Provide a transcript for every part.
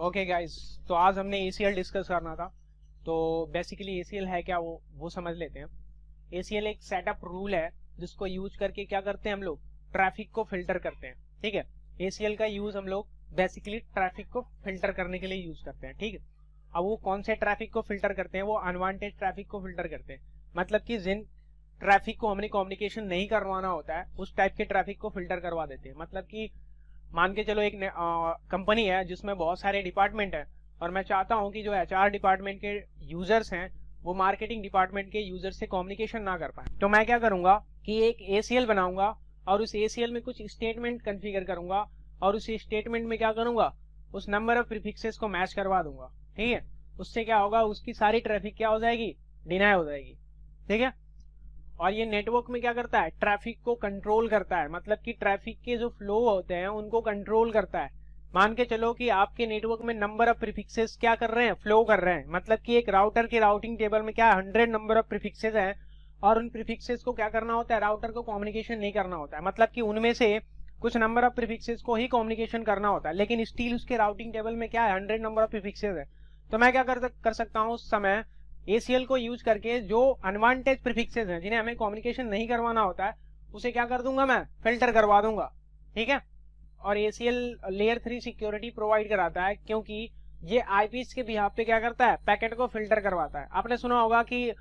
Okay guys, तो आज हमने ACL डिस्कस करना था। तो बेसिकली ACL है क्या वो समझ लेते हैं। ACL एक सेटअप रूल है जिसको यूज करके क्या करते हैं हम लोग, ट्रैफिक को फिल्टर करते हैं। ठीक है, ACL का यूज हम लोग बेसिकली ट्रैफिक को फिल्टर करने के लिए यूज करते हैं। ठीक है, अब वो कौन से ट्रैफिक को फिल्टर करते हैं, वो अनवांटेड ट्रैफिक को फिल्टर करते हैं। मतलब कि जिन ट्रैफिक को हमने कम्युनिकेशन नहीं करवाना होता है उस टाइप के ट्रैफिक को फिल्टर करवा देते हैं। मतलब कि मान के चलो एक कंपनी है जिसमें बहुत सारे डिपार्टमेंट है और मैं चाहता हूं कि जो HR डिपार्टमेंट के यूजर्स हैं वो मार्केटिंग डिपार्टमेंट के यूजर से कम्युनिकेशन ना कर पाए। तो मैं क्या करूंगा कि एक ACL बनाऊंगा और उस ACL में कुछ स्टेटमेंट कॉन्फ़िगर करूंगा और उस स्टेटमेंट में क्या करूंगा, उस नंबर ऑफ प्रीफिक्सेस को मैच करवा दूंगा। ठीक है, उससे क्या होगा, उसकी सारी ट्रैफिक क्या हो जाएगी, डिनाई हो जाएगी। ठीक है, और ये नेटवर्क में क्या करता है, ट्रैफिक को कंट्रोल करता है। मतलब कि ट्रैफिक के जो फ्लो होते हैं उनको कंट्रोल करता है। मान के चलो कि आपके नेटवर्क में नंबर ऑफ प्रीफिक्सेस क्या कर रहे हैं, फ्लो कर रहे हैं। मतलब कि एक राउटर के राउटिंग टेबल में क्या 100 नंबर ऑफ प्रीफिक्सेस हैं और उन प्रीफिक्सेस को क्या करना होता है, राउटर को कम्युनिकेशन नहीं करना होता है। मतलब कि उनमें से कुछ नंबर ऑफ प्रीफिक्सेस को ही कम्युनिकेशन करना होता है, लेकिन स्टिल उसके राउटिंग टेबल में क्या है, 100 नंबर ऑफ प्रीफिक्सेस है। तो मैं क्या कर सकता हूँ उस समय, ACL को यूज करके जो अनवांटेड प्रीफिक्सेस हैं जिन्हें हमें कम्युनिकेशन नहीं करवाना होता है उसे क्या कर दूंगा, मैं फिल्टर करवा दूंगा। ठीक है, और ACL लेयर 3 सिक्योरिटी प्रोवाइड कराता है क्योंकि ये IPs के बिहाफ पे क्या करता है, पैकेट को फिल्टर करवाता है। आपने सुना होगा कि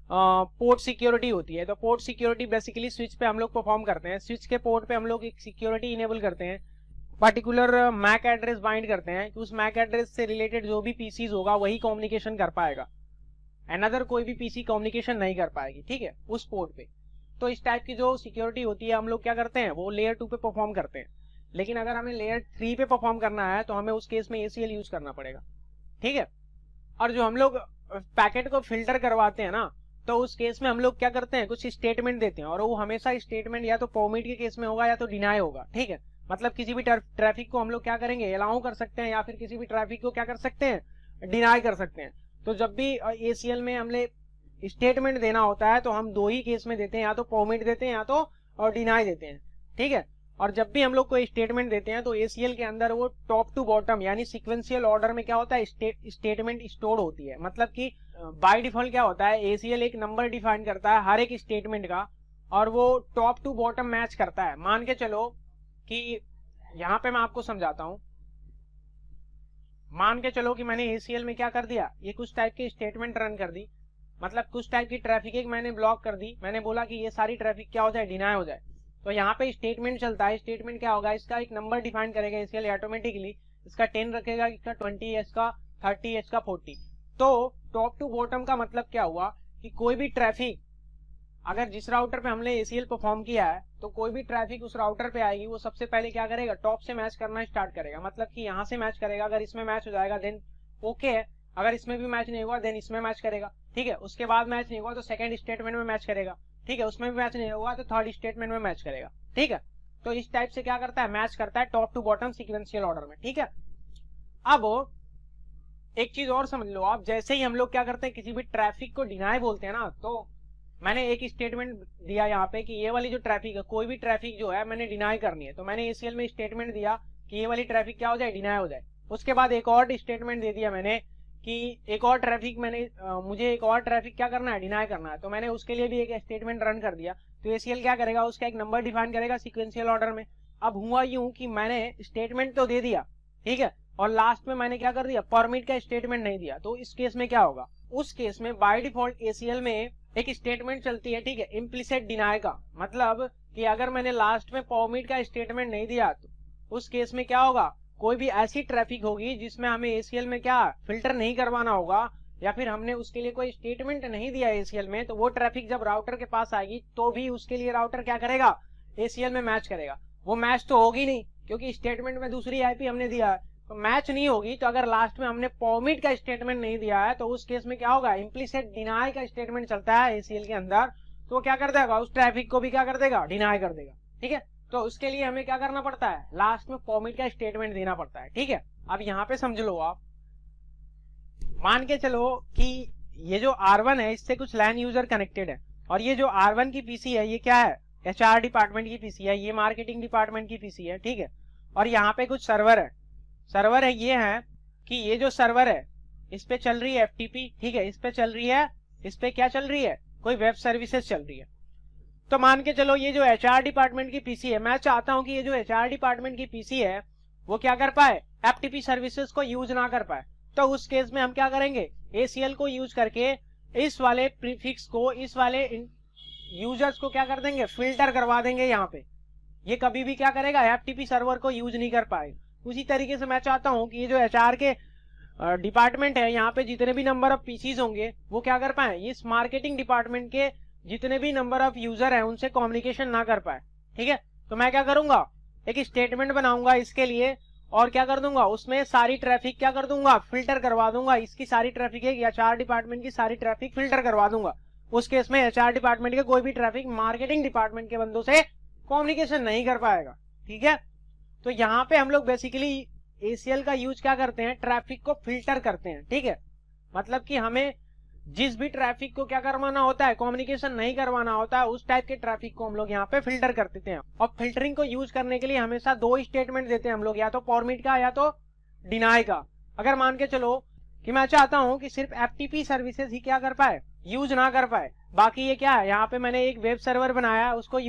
पोर्ट सिक्योरिटी होती है। तो पोर्ट सिक्योरिटी बेसिकली स्विच पे हम लोग परफॉर्म करते हैं। स्विच के पोर्ट पे हम लोग एक सिक्योरिटी इनेबल करते हैं, पर्टिकुलर मैक एड्रेस बाइंड करते हैं कि उस मैक एड्रेस से रिलेटेड जो भी PCs होगा वही कम्युनिकेशन कर पाएगा, अनदर कोई भी PC कम्युनिकेशन नहीं कर पाएगी। ठीक है, उस पोर्ट पे। तो इस टाइप की जो सिक्योरिटी होती है हम लोग क्या करते हैं, वो लेयर 2 पे परफॉर्म करते हैं। लेकिन अगर हमें लेयर 3 पे परफॉर्म करना है तो हमें उस केस में ACL यूज करना पड़ेगा। ठीक है, और जो हम लोग पैकेट को फिल्टर करवाते हैं ना, तो उस केस में हम लोग क्या करते हैं, कुछ स्टेटमेंट देते हैं और वो हमेशा स्टेटमेंट या तो परमिट के केस में होगा या तो डिनाई होगा। ठीक है, मतलब किसी भी ट्रैफिक को हम लोग क्या करेंगे, अलाउ कर सकते हैं या फिर किसी भी ट्रैफिक को क्या कर सकते हैं, डिनाई कर सकते हैं। तो जब भी ACL में हमने स्टेटमेंट देना होता है तो हम दो ही केस में देते हैं, या तो परमिट देते हैं या तो और डिनाई देते हैं। ठीक है, और जब भी हम लोग कोई स्टेटमेंट देते हैं तो ACL के अंदर वो टॉप टू बॉटम यानी सिक्वेंशियल ऑर्डर में क्या होता है, स्टेटमेंट स्टोर होती है। मतलब कि बाय डिफॉल्ट क्या होता है, ACL एक नंबर डिफाइन करता है हर एक स्टेटमेंट का और वो टॉप टू बॉटम मैच करता है। मान के चलो कि यहाँ पे मैं आपको समझाता हूँ। मान के चलो कि मैंने ACL में क्या कर दिया, ये कुछ टाइप की स्टेटमेंट रन कर दी। मतलब कुछ टाइप की ट्रैफिक एक मैंने ब्लॉक कर दी। मैंने बोला कि ये सारी ट्रैफिक क्या हो जाए, डिनाई हो जाए। तो यहाँ पे स्टेटमेंट चलता है। स्टेटमेंट क्या होगा, इसका एक नंबर डिफाइन करेगा ACL ऑटोमेटिकली। इसका 10 रखेगा, इसका 20, इसका 30, इसका 40। तो टॉप टू बॉटम का मतलब क्या हुआ कि कोई भी ट्रैफिक अगर जिस राउटर पे हमने ACL परफॉर्म किया है तो कोई भी ट्रैफिक उस राउटर पे आएगी, वो सबसे पहले क्या करेगा, टॉप से मैच करना स्टार्ट करेगा। मतलब कि यहाँ से मैच करेगा, अगर इसमें मैच हो जाएगा देन ओके है, अगर इसमें भी मैच नहीं हुआ देन इसमें मैच करेगा। ठीक है, उसके बाद मैच नहीं हुआ तो सेकंड स्टेटमेंट में मैच करेगा। ठीक है, उसमें भी मैच नहीं हुआ तो थर्ड स्टेटमेंट में मैच करेगा। ठीक है, तो इस टाइप से क्या करता है, मैच करता है top to bottom sequential order में। ठीक है, अब एक चीज और समझ लो आप, जैसे ही हम लोग क्या करते हैं, किसी भी ट्रैफिक को डिनाई बोलते हैं ना, तो मैंने एक स्टेटमेंट दिया यहाँ पे कि ये वाली जो ट्रैफिक है, कोई भी ट्रैफिक जो है मैंने डिनाई करनी है, तो मैंने ACL में स्टेटमेंट दिया कि ये वाली ट्रैफिक क्या हो जाए, डिनाई हो जाए। उसके बाद एक और स्टेटमेंट दे दिया मैंने कि एक और ट्रैफिक मुझे एक और ट्रैफिक क्या करना है, डिनाई करना है। तो मैंने उसके लिए भी एक स्टेटमेंट रन कर दिया। तो ACL क्या करेगा, उसका एक नंबर डिफाइन करेगा सिक्वेंशियल ऑर्डर में। अब हुआ यूं कि मैंने स्टेटमेंट तो दे दिया, ठीक है, और लास्ट में मैंने क्या कर दिया, परमिट का स्टेटमेंट नहीं दिया। तो इस केस में क्या होगा, उस केस में बाय डिफॉल्ट ACL में एक स्टेटमेंट चलती है, ठीक है, इम्प्लिसिट डिनाई का। मतलब कि अगर मैंने लास्ट में परमिट का स्टेटमेंट नहीं दिया तो उस केस में क्या होगा, कोई भी ऐसी ट्रैफिक होगी जिसमें हमें ACL में क्या फिल्टर नहीं करवाना होगा या फिर हमने उसके लिए कोई स्टेटमेंट नहीं दिया ACL में, तो वो ट्रैफिक जब राउटर के पास आएगी तो भी उसके लिए राउटर क्या करेगा, ACL में मैच करेगा। वो मैच तो होगी नहीं क्योंकि स्टेटमेंट में दूसरी IP हमने दिया है, तो मैच नहीं होगी। तो अगर लास्ट में हमने परमिट का स्टेटमेंट नहीं दिया है तो उस केस में क्या होगा, इम्प्लिसिट डिनाई का स्टेटमेंट चलता है ACL के अंदर। तो वो क्या कर देगा, उस ट्रैफिक को भी क्या कर देगा, डिनाई कर देगा। ठीक है, तो उसके लिए हमें क्या करना पड़ता है, लास्ट में परमिट का स्टेटमेंट देना पड़ता है। ठीक है, अब यहाँ पे समझ लो आप, मान के चलो कि ये जो R1 है इससे कुछ लैन यूजर कनेक्टेड है और ये जो R1 की PC है ये क्या है, HR डिपार्टमेंट की PC है, ये मार्केटिंग डिपार्टमेंट की PC है। ठीक है, और यहाँ पे कुछ सर्वर है। सर्वर है ये है कि ये जो सर्वर है इस पे चल रही है FTP, ठीक है, इस पे चल रही है, इस पे क्या चल रही है, कोई वेब सर्विसेज चल रही है। तो मान के चलो ये जो HR डिपार्टमेंट की पीसी है, मैं चाहता हूं कि ये जो HR डिपार्टमेंट की पीसी है वो क्या कर पाए, FTP सर्विसेज को यूज ना कर पाए। तो उस केस में हम क्या करेंगे, ACL को यूज करके इस वाले प्रीफिक्स को, इस वाले यूजर्स को क्या कर देंगे, फिल्टर करवा देंगे। यहाँ पे ये कभी भी क्या करेगा, FTP सर्वर को यूज नहीं कर पाए। उसी तरीके से मैं चाहता हूं कि ये जो HR के डिपार्टमेंट है, यहाँ पे जितने भी नंबर ऑफ पीसीज होंगे वो क्या कर पाए, इस मार्केटिंग डिपार्टमेंट के जितने भी नंबर ऑफ यूजर है उनसे कम्युनिकेशन ना कर पाए। ठीक है, तो मैं क्या करूंगा, एक स्टेटमेंट बनाऊंगा इसके लिए, और क्या कर दूंगा, उसमें सारी ट्रैफिक क्या कर दूंगा, फिल्टर करवा दूंगा। इसकी सारी ट्रैफिक है, HR डिपार्टमेंट की सारी ट्रैफिक फिल्टर करवा दूंगा। उस केस में HR डिपार्टमेंट के कोई भी ट्रैफिक मार्केटिंग डिपार्टमेंट के बंदों से कम्युनिकेशन नहीं कर पाएगा। ठीक है, तो यहाँ पे हम लोग बेसिकली ACL का यूज क्या करते हैं, ट्रैफिक को फिल्टर करते हैं। ठीक है, मतलब कि हमें जिस भी ट्रैफिक को क्या करवाना होता है, कम्युनिकेशन नहीं करवाना होता है, उस टाइप के ट्रैफिक को हम लोग यहाँ पे फिल्टर कर देते हैं। और फिल्टरिंग को यूज करने के लिए हमेशा दो स्टेटमेंट देते हैं हम लोग, या तो परमिट का या तो डिनाई का। अगर मान के चलो कि मैं चाहता हूं कि सिर्फ FTP सर्विसेज ही क्या कर पाए, यूज ना कर पाए, बाकी ये क्या है, यहाँ पे मैंने एक वेब सर्वर बनाया उसको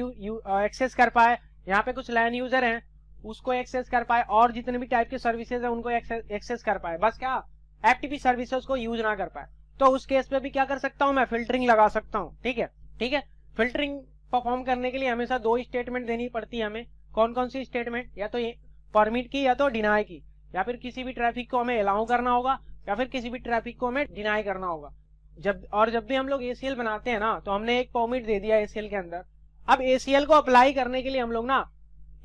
एक्सेस कर पाए, यहाँ पे कुछ लैन यूजर हैं उसको एक्सेस कर पाए, और जितने भी टाइप के सर्विसेज है उनको एक्सेस कर पाए, बस क्या FTP सर्विसेज को यूज ना कर पाए। तो उस केस पे भी क्या कर सकता हूं, मैं फिल्टरिंग लगा सकता हूं। ठीक है, ठीक है, फिल्टरिंग परफॉर्म करने के लिए हमेशा दो स्टेटमेंट देनी पड़ती है हमें। कौन कौन सी स्टेटमेंट, या तो ये परमिट की या तो डिनाई की, या फिर किसी भी ट्रैफिक को हमें अलाउ करना होगा या फिर किसी भी ट्रैफिक को हमें डिनाई करना होगा। जब भी हम लोग ACL बनाते हैं ना, तो हमने एक परमिट दे दिया ACL के अंदर। अब ACL को अप्लाई करने के लिए हम लोग ना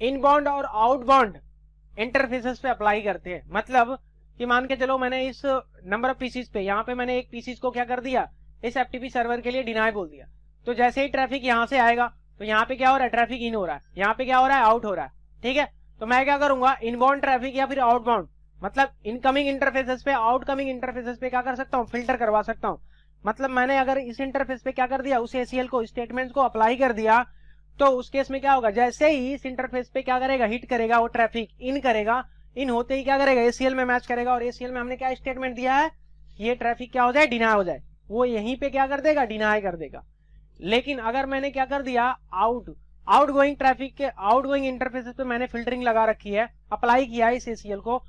इनबाउंड और आउटबाउंड इंटरफेसेस पे अप्लाई करते हैं। मतलब कि मान के चलो मैंने इस नंबर ऑफ पीसीज पे, यहाँ पे मैंने एक पीसीज को क्या कर दिया, इस FTP सर्वर के लिए डिनाई बोल दिया। तो जैसे ही ट्रैफिक यहाँ से आएगा तो यहाँ पे क्या हो रहा है, ट्रैफिक इन हो रहा है, यहाँ पे क्या हो रहा है, आउट हो रहा है। ठीक है, तो मैं क्या करूंगा, इनबाउंड ट्रैफिक या फिर आउटबाउंड, मतलब इनकमिंग इंटरफेसेस पे, आउटकमिंग इंटरफेसेस पे क्या कर सकता हूँ, फिल्टर करवा सकता हूँ। मतलब मैंने अगर इस इंटरफेस पे क्या कर दिया, उस ACL को, स्टेटमेंट को अप्लाई कर दिया, तो उस केस में क्या होगा, जैसे ही इस इंटरफेस पे क्या करेगा, हिट करेगा, वो ट्रैफिक इन करेगा, इन होते ही क्या करेगा, ACL में मैच करेगा, और ACL में हमने क्या स्टेटमेंट दिया है, ये ट्रैफिक क्या हो जाए, डिनाई हो जाए, वो यहीं पे क्या कर देगा, डिनाई कर देगा। लेकिन अगर मैंने क्या कर दिया, आउटगोइंग ट्रैफिक के, आउटगोइंग इंटरफेसेस पे मैंने फिल्टरिंग लगा रखी है, अप्लाई किया है इस ACL को,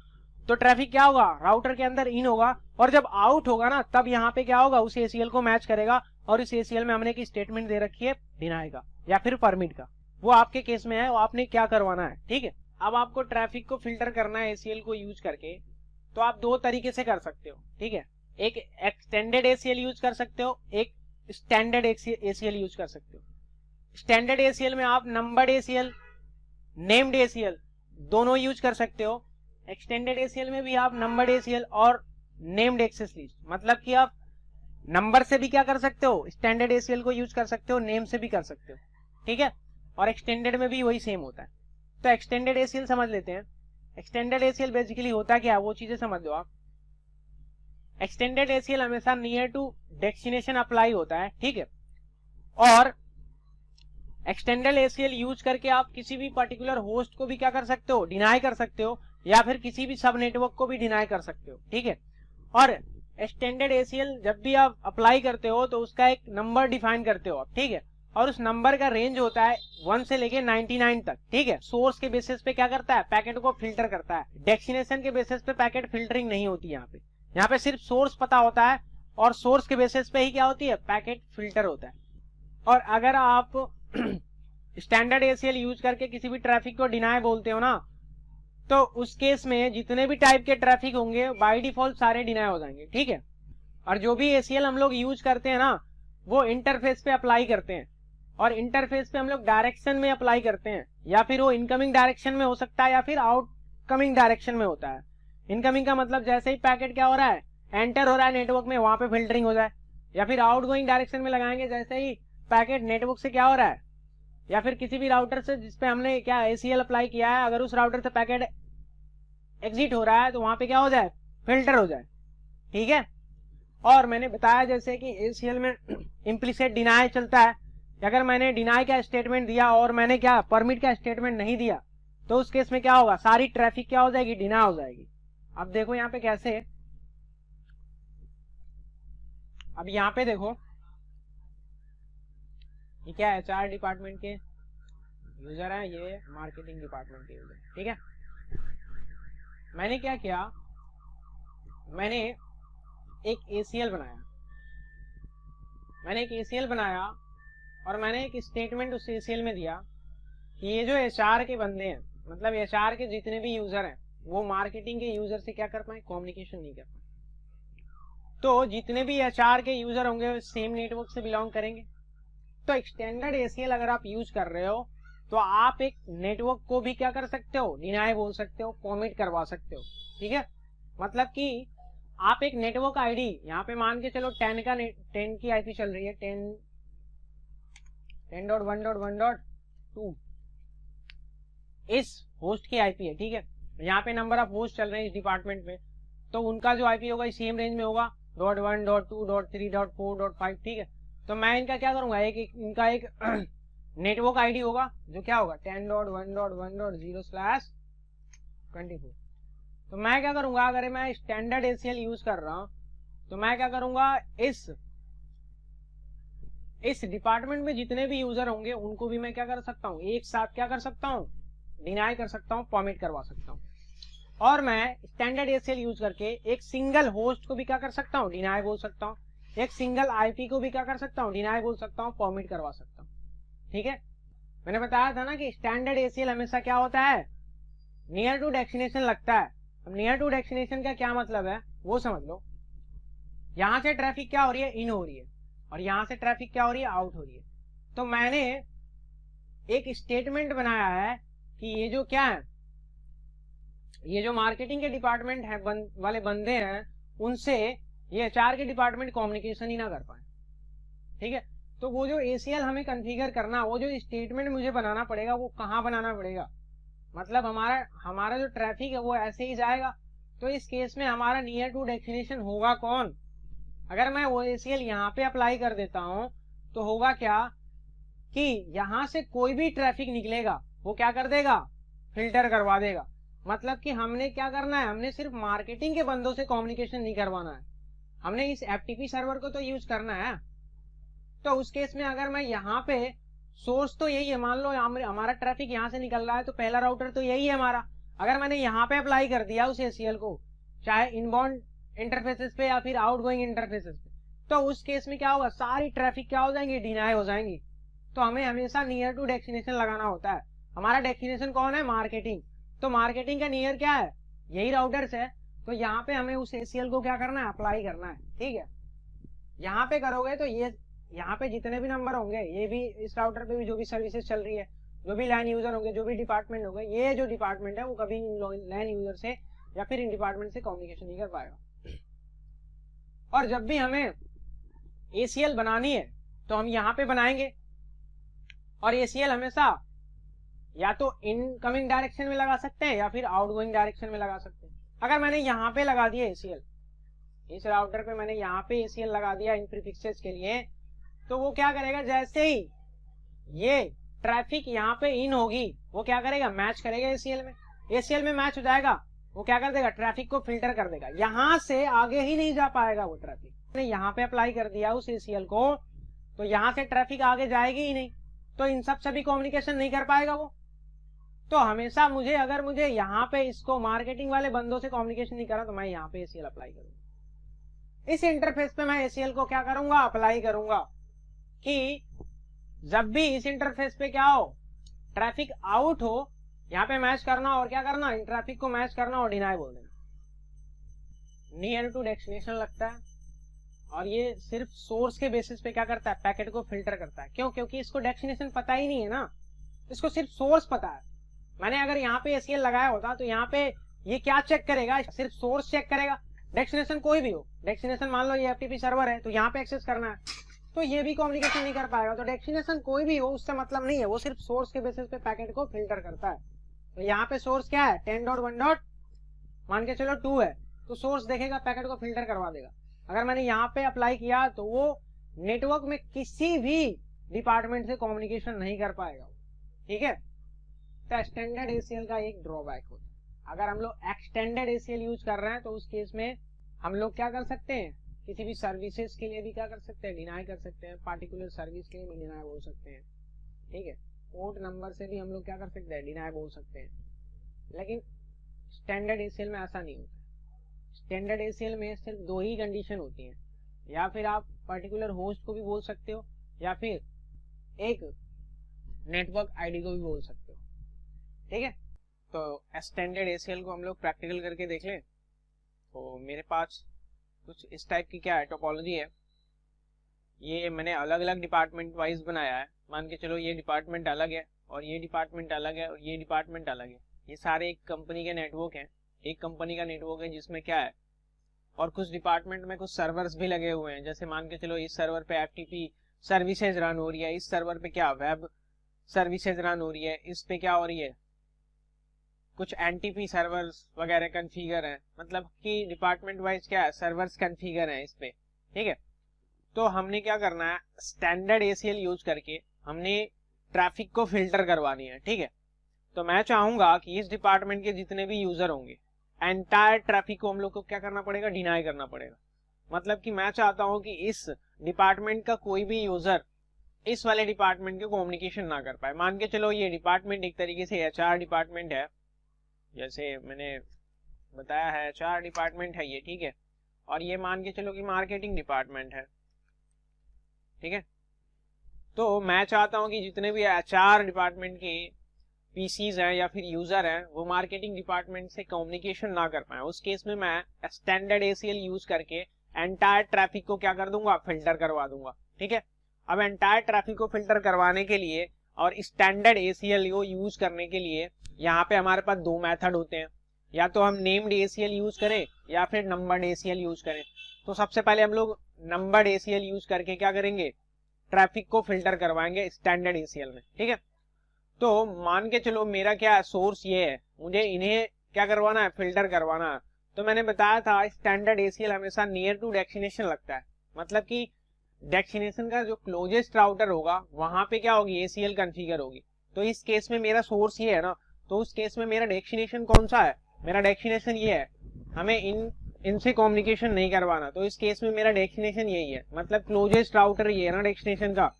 तो ट्रैफिक क्या होगा, राउटर के अंदर इन होगा, और जब आउट होगा ना तब यहाँ पे क्या होगा, उस ACL को मैच करेगा, और इस ACL में हमने एक स्टेटमेंट दे रखी है डिनाई का या फिर परमिट का। वो आपके केस में है, वो आपने क्या करवाना है। ठीक है, अब आपको ट्रैफिक को फिल्टर करना है ACL को यूज करके, तो आप दो तरीके से कर सकते हो। ठीक है, एक एक्सटेंडेड ACL यूज कर सकते हो, एक स्टैंडर्ड ACL यूज कर सकते हो। स्टैंडर्ड ACL में आप नंबर्ड ACL, नेम्ड ACL दोनों यूज कर सकते हो। एक्सटेंडेड ACL में भी आप नंबर्ड ACL और नेम्ड एक्सेस लिस्ट, मतलब कि आप नंबर से भी क्या कर सकते हो, स्टैंडर्ड ACL को यूज कर सकते हो, नेम से भी कर सकते हो। ठीक है, और एक्सटेंडेड में भी वही सेम होता है। तो एक्सटेंडेड ACL समझ लेते हैं। एक्सटेंडेड ACL बेसिकली होता क्या है, वो चीजें समझ लो आप। एक्सटेंडेड ACL हमेशा नियर टू डेस्टिनेशन अप्लाई होता है। ठीक है, और एक्सटेंडेड ACL यूज करके आप किसी भी पर्टिकुलर होस्ट को भी क्या कर सकते हो, डिनाई कर सकते हो, या फिर किसी भी सब नेटवर्क को भी डिनाई कर सकते हो। ठीक है, और एक्सटेंडेड ACL जब भी आप अप्लाई करते हो तो उसका एक नंबर डिफाइन करते हो आप। ठीक है, और उस नंबर का रेंज होता है 1 से लेके 99 तक। ठीक है, सोर्स के बेसिस पे क्या करता है, पैकेट को फिल्टर करता है। डेस्टिनेशन के बेसिस पे पैकेट फिल्टरिंग नहीं होती यहाँ पे सिर्फ सोर्स पता होता है, और सोर्स के बेसिस पे ही क्या होती है, पैकेट फिल्टर होता है। और अगर आप स्टैंडर्ड ACL यूज करके किसी भी ट्रैफिक को डिनाई बोलते हो ना, तो उस केस में जितने भी टाइप के ट्रैफिक होंगे बाय डिफॉल्ट सारे डिनाई हो जाएंगे। ठीक है, और जो भी ACL हम लोग यूज करते हैं ना, वो इंटरफेस पे अप्लाई करते हैं, और इंटरफेस पे हम लोग डायरेक्शन में अप्लाई करते हैं, या फिर वो इनकमिंग डायरेक्शन में हो सकता है या फिर आउटकमिंग डायरेक्शन में होता है। इनकमिंग का मतलब जैसे ही पैकेट क्या हो रहा है, एंटर हो रहा है नेटवर्क में, वहां पे फिल्टरिंग हो जाए, या फिर आउटगोइंग डायरेक्शन में लगाएंगे, जैसे ही पैकेट नेटवर्क से क्या हो रहा है, या फिर किसी भी राउटर से जिसपे हमने क्या ACL अप्लाई किया है, अगर उस राउटर से पैकेट एग्जिट हो रहा है तो वहां पे क्या हो जाए, फिल्टर हो जाए। ठीक है, और मैंने बताया जैसे कि ACL में इम्प्लिसिट डिनाई चलता है। अगर मैंने डिनाई का स्टेटमेंट दिया और मैंने क्या परमिट का स्टेटमेंट नहीं दिया, तो उस केस में क्या होगा, सारी ट्रैफिक क्या हो जाएगी, डिनाई हो जाएगी। अब देखो यहाँ पे कैसे, अब यहाँ पे देखो ये क्या है, HR डिपार्टमेंट के यूजर है, ये मार्केटिंग डिपार्टमेंट के यूजर, ठीक है। मैंने क्या किया, मैंने एक ACL बनाया, और मैंने एक स्टेटमेंट उस ACL में दिया कि ये जो HR के बंदे हैं, मतलब HR के जितने भी यूजर हैं, वो मार्केटिंग के यूजर से क्या कर पाए, कम्युनिकेशन नहीं कर पाए। तो जितने भी HR के यूजर होंगे वो सेम नेटवर्क से बिलोंग करेंगे। तो एक्सटेंडेड ACL अगर आप यूज कर रहे हो तो आप एक नेटवर्क को भी क्या कर सकते हो, डिनाई बोल सकते हो, कमिट करवा सकते हो, ठीक है। मतलब कि आप एक नेटवर्क आईडी यहाँ पे मान के चलो 10 की आईपी चल रही है, 10.1.1.2 इस होस्ट की आईपी है, ठीक है। यहाँ पे नंबर ऑफ होस्ट चल रहे हैं इस डिपार्टमेंट में, तो उनका जो आईपी होगा सेम रेंज में होगा, .1.2.3.4.5, ठीक है। तो मैं इनका क्या करूंगा, इनका एक नेटवर्क आईडी होगा जो क्या होगा 10.1.1.0/24। तो मैं क्या करूंगा, अगर मैं स्टैंडर्ड ACL यूज कर रहा हूं तो मैं क्या करूंगा, इस डिपार्टमेंट में जितने भी यूजर होंगे उनको भी मैं क्या कर सकता हूँ, एक साथ क्या कर सकता हूँ, डिनाई कर सकता हूँ, परमिट करवा सकता हूँ। और मैं स्टैंडर्ड ACL यूज करके एक सिंगल होस्ट को भी क्या कर सकता हूँ, डिनाई बोल सकता हूँ, एक सिंगल आईपी को भी क्या कर सकता हूँ, डिनाई बोल सकता हूँ, परमिट करवा सकता हूँ, ठीक है। मैंने बताया था ना कि स्टैंडर्ड ACL हमेशा क्या होता है, नियर टू डेस्टिनेशन लगता है। अब नियर टू डेस्टिनेशन का क्या मतलब है वो समझ लो। यहां से ट्रैफिक क्या हो रही है, इन हो रही है, और यहां से ट्रैफिक क्या हो रही है, आउट हो रही है। तो मैंने एक स्टेटमेंट बनाया है कि ये जो क्या है, ये जो मार्केटिंग के डिपार्टमेंट है वाले बंदे हैं, उनसे ये HR के डिपार्टमेंट कम्युनिकेशन ही ना कर पाए, ठीक है। तो वो जो ACL हमें कॉन्फ़िगर करना, वो जो स्टेटमेंट मुझे बनाना पड़ेगा, वो कहाँ बनाना पड़ेगा, मतलब हमारा जो ट्रैफिक है वो ऐसे ही जाएगा। तो इस केस में हमारा नियर टू डेस्टिनेशन होगा कौन, अगर मैं वो ACL यहाँ पे अप्लाई कर देता हूँ तो होगा क्या कि यहाँ से कोई भी ट्रैफिक निकलेगा वो क्या कर देगा, फिल्टर करवा देगा। मतलब कि हमने क्या करना है, हमने सिर्फ मार्केटिंग के बंदों से कम्युनिकेशन नहीं करवाना है, हमने इस FTP सर्वर को तो यूज करना है। तो उस केस में अगर मैं यहाँ पे सोर्स तो यही है, मान लो हमारा ट्रैफिक यहाँ से निकल रहा है तो पहला राउटर तो यही है हमारा, अगर मैंने यहाँ पे अप्लाई कर दिया उस ACL को, चाहे इनबाउंड इंटरफेसेस पे या फिर आउटगोइंग इंटरफेसेस पे, तो उस केस में क्या होगा, सारी ट्रैफिक क्या हो जाएंगी, डिनाई हो जाएंगी। तो हमें हमेशा नियर टू डेस्टिनेशन लगाना होता है। हमारा डेस्टिनेशन कौन है, मार्केटिंग, तो मार्केटिंग का नियर क्या है, यही राउटर्स है। तो यहाँ पे हमें उस ACL को क्या करना है, अप्लाई करना है, ठीक है। यहाँ पे करोगे तो ये यहाँ पे जितने भी नंबर होंगे, ये भी इस राउटर पे भी जो भी सर्विसेज चल रही है, जो भी लाइन यूजर होंगे, जो भी डिपार्टमेंट होंगे, ये जो डिपार्टमेंट है वो कभी लाइन यूजर से या फिर इन डिपार्टमेंट से कम्युनिकेशन नहीं कर पाएगा। और जब भी हमें ACL बनानी है तो हम यहाँ पे बनाएंगे, और ACL हमेशा या तो इनकमिंग डायरेक्शन में लगा सकते हैं या फिर आउटगोइंग डायरेक्शन में लगा सकते हैं। अगर मैंने यहाँ पे लगा दिया ACL, इस राउटर पे मैंने यहाँ पे ACL लगा दिया इन प्रीफिक्सेस के लिए, तो वो क्या करेगा, जैसे ही ये ट्रैफिक यहाँ पे इन होगी वो क्या करेगा, मैच करेगा ACL में मैच हो जाएगा, वो क्या कर देगा, ट्रैफिक को फिल्टर कर देगा, यहाँ से आगे ही नहीं जा पाएगा वो ट्रैफिक। मैंने यहाँ पे अप्लाई कर दिया उस ACL को, तो यहाँ से ट्रैफिक आगे जाएगी ही नहीं, तो इन सब से भी कम्युनिकेशन नहीं कर पाएगा वो। तो हमेशा अगर मुझे यहाँ पे इसको मार्केटिंग वाले बंदों से कम्युनिकेशन नहीं करा तो मैं यहाँ पे ACL अप्लाई करूंगा। इस इंटरफेस पे मैं ACL को क्या करूंगा, अप्लाई करूंगा कि जब भी इस इंटरफेस पे क्या हो, ट्रैफिक आउट हो, यहाँ पे मैच करना और क्या करना, इन ट्रैफिक को मैच करना और डिनाई बोल देना। नियर टू डेस्टिनेशन लगता है, और ये सिर्फ सोर्स के बेसिस पे क्या करता है, पैकेट को फिल्टर करता है। क्यों, क्योंकि इसको डेस्टिनेशन पता ही नहीं है ना, इसको सिर्फ सोर्स पता है। मैंने अगर यहाँ पे ACL लगाया होता तो यहाँ पे ये क्या चेक करेगा, सिर्फ सोर्स चेक करेगा, डेस्टिनेशन कोई भी हो, डेस्टिनेशन मान लो ये FTP सर्वर है तो यहाँ पे एक्सेस करना है, तो ये भी कम्युनिकेशन नहीं कर पाएगा। तो डेस्टिनेशन कोई भी हो उससे मतलब नहीं है, वो सिर्फ सोर्स के बेसिस पे पैकेट को फिल्टर करता है। तो यहाँ पे सोर्स क्या है, 10.1. मान के चलो 2 है, तो सोर्स देखेगा, पैकेट को फिल्टर करवा देगा। अगर मैंने यहाँ पे अप्लाई किया तो वो नेटवर्क में किसी भी डिपार्टमेंट से कम्युनिकेशन नहीं कर पाएगा, ठीक है। तो स्टैंडर्ड ACL का एक ड्रॉबैक होता है। अगर हम लोग एक्सटेंडेड ACL यूज कर रहे हैं तो उस केस में हम लोग क्या कर सकते हैं, किसी भी सर्विसेज के लिए भी क्या कर सकते हैं, डिनाई कर सकते हैं, पार्टिकुलर सर्विस के लिए भी डिनाई बोल सकते हैं, ठीक है। पोर्ट नंबर से भी हम लोग क्या कर सकते हैं, डिनाई बोल सकते हैं। लेकिन स्टैंडर्ड ACL में ऐसा नहीं होता। स्टैंडर्ड ACL में सिर्फ दो ही कंडीशन होती हैं, या फिर आप पर्टिकुलर होस्ट को भी बोल सकते हो या फिर एक नेटवर्क आईडी को भी बोल सकते हो, ठीक है। तो स्टैंडर्ड ACL को हम लोग प्रैक्टिकल करके देख लें। तो मेरे पास कुछ इस टाइप की क्या है, टोपोलॉजी है। ये मैंने अलग अलग डिपार्टमेंट वाइज बनाया है। मान के चलो ये डिपार्टमेंट अलग है और ये डिपार्टमेंट अलग है और ये डिपार्टमेंट अलग है। ये सारे एक कंपनी के नेटवर्क हैं, एक कंपनी का नेटवर्क है जिसमें क्या है, और कुछ डिपार्टमेंट में कुछ सर्वर्स भी लगे हुए हैं। जैसे मान के चलो इस सर्वर पे FTP सर्विसेज रन हो रही है, इस सर्वर पे क्या वेब सर्विसेज रन हो रही है, इस पे क्या हो रही है, कुछ NTP सर्वर्स वगैरह कन्फिगर हैं। मतलब कि डिपार्टमेंट वाइज क्या है, सर्वर्स कन्फिगर हैं इस पे, ठीक है। तो हमने क्या करना है, स्टैंडर्ड ACL यूज करके हमने ट्रैफिक को फिल्टर करवानी है, ठीक है। तो मैं चाहूंगा कि इस डिपार्टमेंट के जितने भी यूजर होंगे, एंटायर ट्रैफिक को हम लोग को क्या करना पड़ेगा, डिनाई करना पड़ेगा। मतलब कि मैं चाहता हूं कि इस डिपार्टमेंट का कोई भी यूजर इस वाले डिपार्टमेंट के कम्युनिकेशन ना कर पाए। मान के चलो ये डिपार्टमेंट एक तरीके से HR डिपार्टमेंट है, जैसे मैंने बताया है HR डिपार्टमेंट है ये, ठीक है। और ये मान के चलो कि मार्केटिंग डिपार्टमेंट है, ठीक है। तो मैं चाहता हूं कि जितने भी HR डिपार्टमेंट के PCs हैं या फिर यूजर हैं वो मार्केटिंग डिपार्टमेंट से कम्युनिकेशन ना कर पाए। उस केस में मैं स्टैंडर्ड ACL यूज करके एंटायर ट्रैफिक को क्या कर दूंगा, फिल्टर करवा दूंगा, ठीक है। अब एंटायर ट्रैफिक को फिल्टर करवाने के लिए और स्टैंडर्ड ACL को यूज करने के लिए यहाँ पे हमारे पास दो मेथड होते हैं, या तो हम नेम्ड ACL यूज करें या फिर नंबर्ड ACL यूज करें। तो सबसे पहले हम लोग नंबर्ड ACL यूज करके क्या करेंगे, ट्रैफिक को फिल्टर करवाएंगे स्टैंडर्ड ACL में, ठीक है। तो मान के चलो मेरा क्या सोर्स ये है, मुझे इन्हें क्या करवाना है, फिल्टर करवाना है। तो मैंने बताया था स्टैंडर्ड ACL हमेशा नियर टू डेस्टिनेशन लगता है। मतलब कि डेस्टिनेशन का जो क्लोजेस्ट राउटर होगा वहां पे क्या होगी, ACL कॉन्फ़िगर होगी। तो इस केस में मेरा सोर्स ये है ना, तो उस केस में मेरा डेस्टिनेशन कौन सा है, मेरा डेस्टिनेशन ये है। हमें इनसे कम्युनिकेशन नहीं करवाना, तो इस केस में मेरा डेस्टिनेशन यही है। मतलब क्लोजेस्ट राउटर ये है ना डेस्टिनेशन का,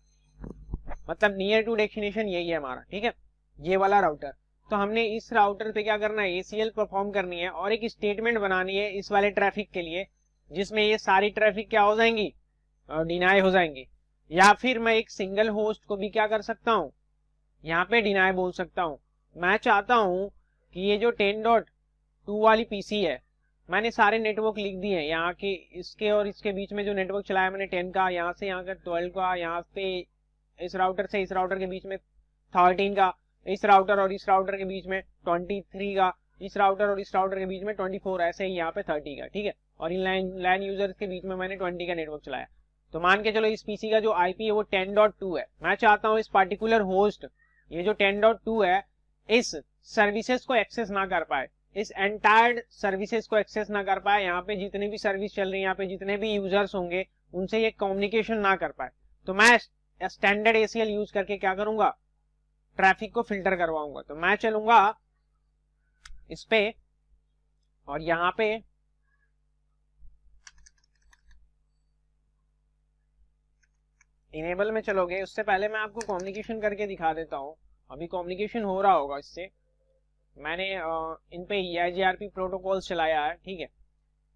मतलब नियर टू डेस्टिनेशन यही है हमारा, ठीक है, ये वाला राउटर। तो हमने इस राउटर पे क्या करना है, ACL परफॉर्म करनी है और एक स्टेटमेंट बनानी है इस वाले ट्रैफिक के लिए, जिसमें ये सारी ट्रैफिक क्या हो जाएंगी, डिनाई हो जाएंगी। या फिर मैं एक सिंगल होस्ट को भी क्या कर सकता हूँ, यहाँ पे डिनाई बोल सकता हूँ। मैं चाहता हूँ कि ये जो 10.2 वाली PC है, मैंने सारे नेटवर्क लिख दिए हैं यहाँ के, इसके और इसके बीच में जो नेटवर्क चलाया मैंने 10 का, यहाँ से यहाँ का 12 का, यहाँ पे इस राउटर से इस राउटर के बीच में 13 का, इस राउटर और इस राउटर के बीच में 23 का, इस राउटर और इस राउटर के बीच में 24, ऐसे ही यहाँ पे 30 का, ठीक है। और इन लैन यूजर्स के बीच में मैंने 20 का नेटवर्क चलाया। तो मान के चलो इस PC का जो IP है वो 10.2 है। मैं चाहता हूँ इस पार्टिकुलर होस्ट, ये जो 10.2 है, इस सर्विसेज को एक्सेस ना कर पाए, इस एंटायर सर्विसेज को एक्सेस ना कर पाए। यहाँ पे जितने भी सर्विस चल रही है, यहाँ पे जितने भी यूजर्स होंगे उनसे ये कम्युनिकेशन ना कर पाए। तो मैं स्टैंडर्ड ACL यूज करके क्या करूंगा, ट्रैफिक को फिल्टर करवाऊंगा। तो मैं चलूंगा इस पे और यहाँ पे इनेबल में चलोगे, उससे पहले मैं आपको कम्युनिकेशन करके दिखा देता हूँ। अभी कम्युनिकेशन हो रहा होगा इससे। मैंने इन पे EIGRP प्रोटोकॉल चलाया है, ठीक है।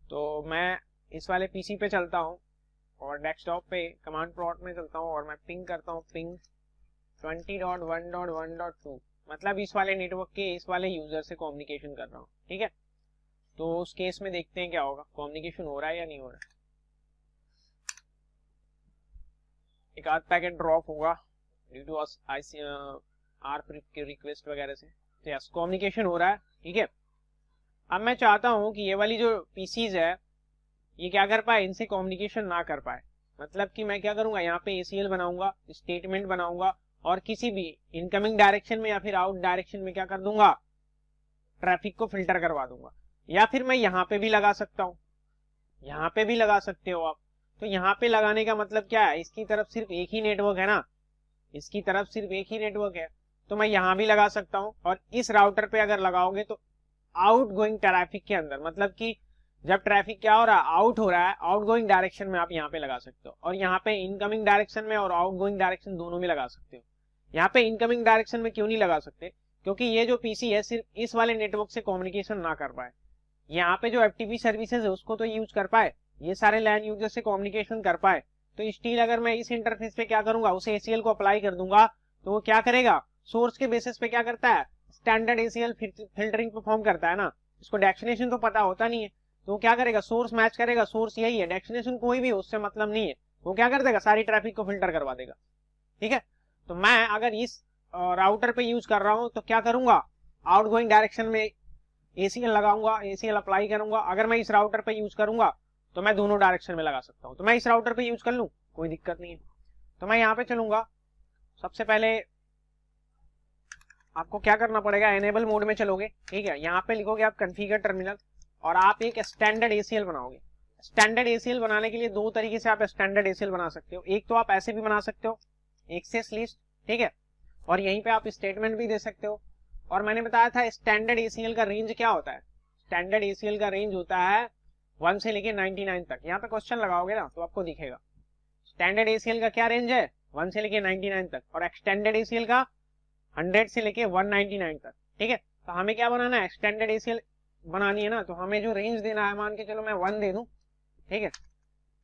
तो मैं इस वाले PC पे चलता हूँ और डेस्कटॉप पे कमांड प्रॉम्प्ट में चलता हूँ और मैं पिंग करता हूँ, पिंग 20.1.1.2, मतलब इस वाले नेटवर्क के इस वाले यूजर से कम्युनिकेशन कर रहा हूँ, ठीक है। तो उस केस में देखते हैं क्या होगा, कम्युनिकेशन हो रहा है या नहीं हो रहा है। एक आध पैकेट ड्रॉप होगा ड्यू टू ARP के रिक्वेस्ट वगैरह से। तो यस, कम्युनिकेशन हो रहा है, ठीक है। अब मैं चाहता हूँ कि ये वाली जो PCs है ये क्या कर पाए, इनसे कम्युनिकेशन ना कर पाए। मतलब कि मैं क्या करूंगा, यहाँ पे ACL बनाऊंगा, स्टेटमेंट बनाऊंगा और किसी भी इनकमिंग डायरेक्शन में या फिर आउट डायरेक्शन में क्या कर दूंगा, ट्रैफिक को फिल्टर करवा दूंगा। या फिर मैं यहाँ पे भी लगा सकता हूँ, यहाँ पे भी लगा सकते हो आप। तो यहाँ पे लगाने का मतलब क्या है, इसकी तरफ सिर्फ एक ही नेटवर्क है ना, इसकी तरफ सिर्फ एक ही नेटवर्क है, तो मैं यहाँ भी लगा सकता हूँ। और इस राउटर पे अगर लगाओगे तो आउट गोइंग ट्रैफिक के अंदर, मतलब कि जब ट्रैफिक क्या हो रहा है, आउट हो रहा है, आउट गोइंग डायरेक्शन में आप यहाँ पे लगा सकते हो, और यहाँ पे इनकमिंग डायरेक्शन में और आउट गोइंग डायरेक्शन दोनों में लगा सकते हो। यहाँ पे इनकमिंग डायरेक्शन में क्यों नहीं लगा सकते, क्योंकि ये जो पीसी है सिर्फ इस वाले नेटवर्क से कम्युनिकेशन ना कर पाए, यहाँ पे जो एफटीपी सर्विसेज है उसको तो यूज कर पाए, ये सारे लैन यूजर से कम्युनिकेशन कर पाए। तो स्टिल अगर मैं इस इंटरफेस पे क्या करूंगा, उसे एसीएल को अप्लाई कर दूंगा, तो वो क्या करेगा, सोर्स के बेसिस पे क्या करता है, स्टैंडर्ड एसीएल फिल्टरिंग परफॉर्म करता है ना। इसको डेस्टिनेशन तो पता होता नहीं है, तो वो क्या करेगा, सोर्स मैच करेगा, सोर्स यही है, डेस्टिनेशन कोई भी उससे मतलब नहीं है, वो क्या कर देगा, सारी ट्रैफिक को फिल्टर करवा देगा। ठीक है, तो मैं अगर इस राउटर पे यूज कर रहा हूं तो क्या करूंगा, आउट गोइंग डायरेक्शन में एसीएल लगाऊंगा, एसीएल अप्लाई करूंगा। अगर मैं इस राउटर पे यूज करूंगा तो मैं दोनों डायरेक्शन में लगा सकता हूं, तो मैं इस राउटर पे यूज कर लूं, कोई दिक्कत नहीं है। तो मैं यहाँ पे चलूंगा, सबसे पहले आपको क्या करना पड़ेगा, एनेबल मोड में चलोगे, ठीक है, यहाँ पे लिखोगे आप कॉन्फ़िगर टर्मिनल, और आप एक स्टैंडर्ड एसीएल बनाओगे। स्टैंडर्ड एसीएल बनाने के लिए दो तरीके से आप स्टैंडर्ड एसीएल बना सकते हो, एक तो आप ऐसे भी बना सकते हो, एक्सेस लिस्ट, ठीक है, और यहीं पे आप स्टेटमेंट भी दे सकते हो। और मैंने बताया था स्टैंडर्ड एसीएल का रेंज क्या होता है, स्टैंडर्ड एसीएल का रेंज होता है 1 से लेके 99 तक। यहाँ पे क्वेश्चन लगाओगे ना तो आपको दिखेगा स्टैंडर्ड एसीएल का क्या रेंज है, 1 से लेके 99 तक, और एक्सटेंडेड एसीएल का 100 से लेके 199 तक। ठीक है, तो हमें क्या बनाना है, एक्सटेंडेड एसीएल बनानी है ना, तो हमें जो रेंज देना है, मान के चलो मैं 1 दे दूं, ठीक है,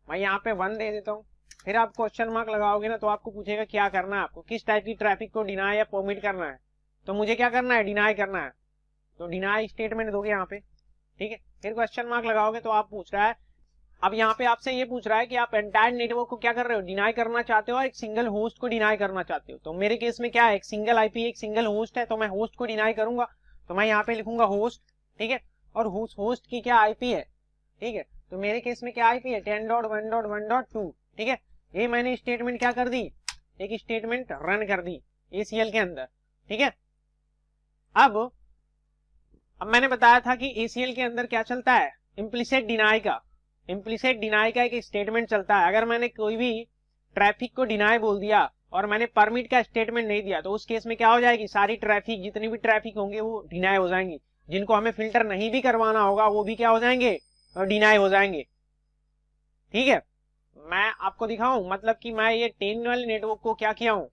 मैं यहाँ पे 1 दे देता हूँ। फिर आप क्वेश्चन मार्क लगाओगे ना तो आपको पूछेगा क्या करना है, आपको किस टाइप की ट्रैफिक को डिनाई या परमिट करना है, तो मुझे क्या करना है, डिनाई करना है, तो डिनाई स्टेटमेंट दोगे यहाँ पे। ठीक है, फिर क्वेश्चन मार्क लगाओगे तो आप पूछ रहा है, अब यहाँ पे आपसे ये पूछ रहा है कि आप एंटायर नेटवर्क को क्या कर रहे हो, डिनाई करना चाहते हो और एक सिंगल होस्ट को डिनाई करना चाहते हो। तो मेरे केस में क्या है, एक सिंगल आईपी एक सिंगल होस्ट है, तो मैं होस्ट को डिनाई करूंगा, तो मैं यहाँ पे लिखूंगा होस्ट, ठीक है, और होस्ट की क्या आईपी है, ठीक है, तो मेरे केस में क्या आईपी है, 10.1.1.2, ठीक है। ये मैंने स्टेटमेंट क्या कर दी, एक स्टेटमेंट रन कर दी एसीएल के अंदर, ठीक है। अब मैंने बताया था कि एसीएल के अंदर क्या चलता है, इम्प्लिसिट डिनाई का, इम्प्लिसिट डिनाई का एक स्टेटमेंट चलता है। अगर मैंने कोई भी ट्रैफिक को डिनाई बोल दिया और मैंने परमिट का स्टेटमेंट नहीं दिया, तो उस केस में क्या हो जाएगी, सारी ट्रैफिक, जितनी भी ट्रैफिक होंगे वो डिनाई हो जाएंगी, जिनको हमें फिल्टर नहीं भी करवाना होगा वो भी क्या हो जाएंगे, डिनाई हो जाएंगे। ठीक है, मैं आपको दिखाऊं, मतलब कि मैं ये 10 वाले नेटवर्क को क्या किया हूँ,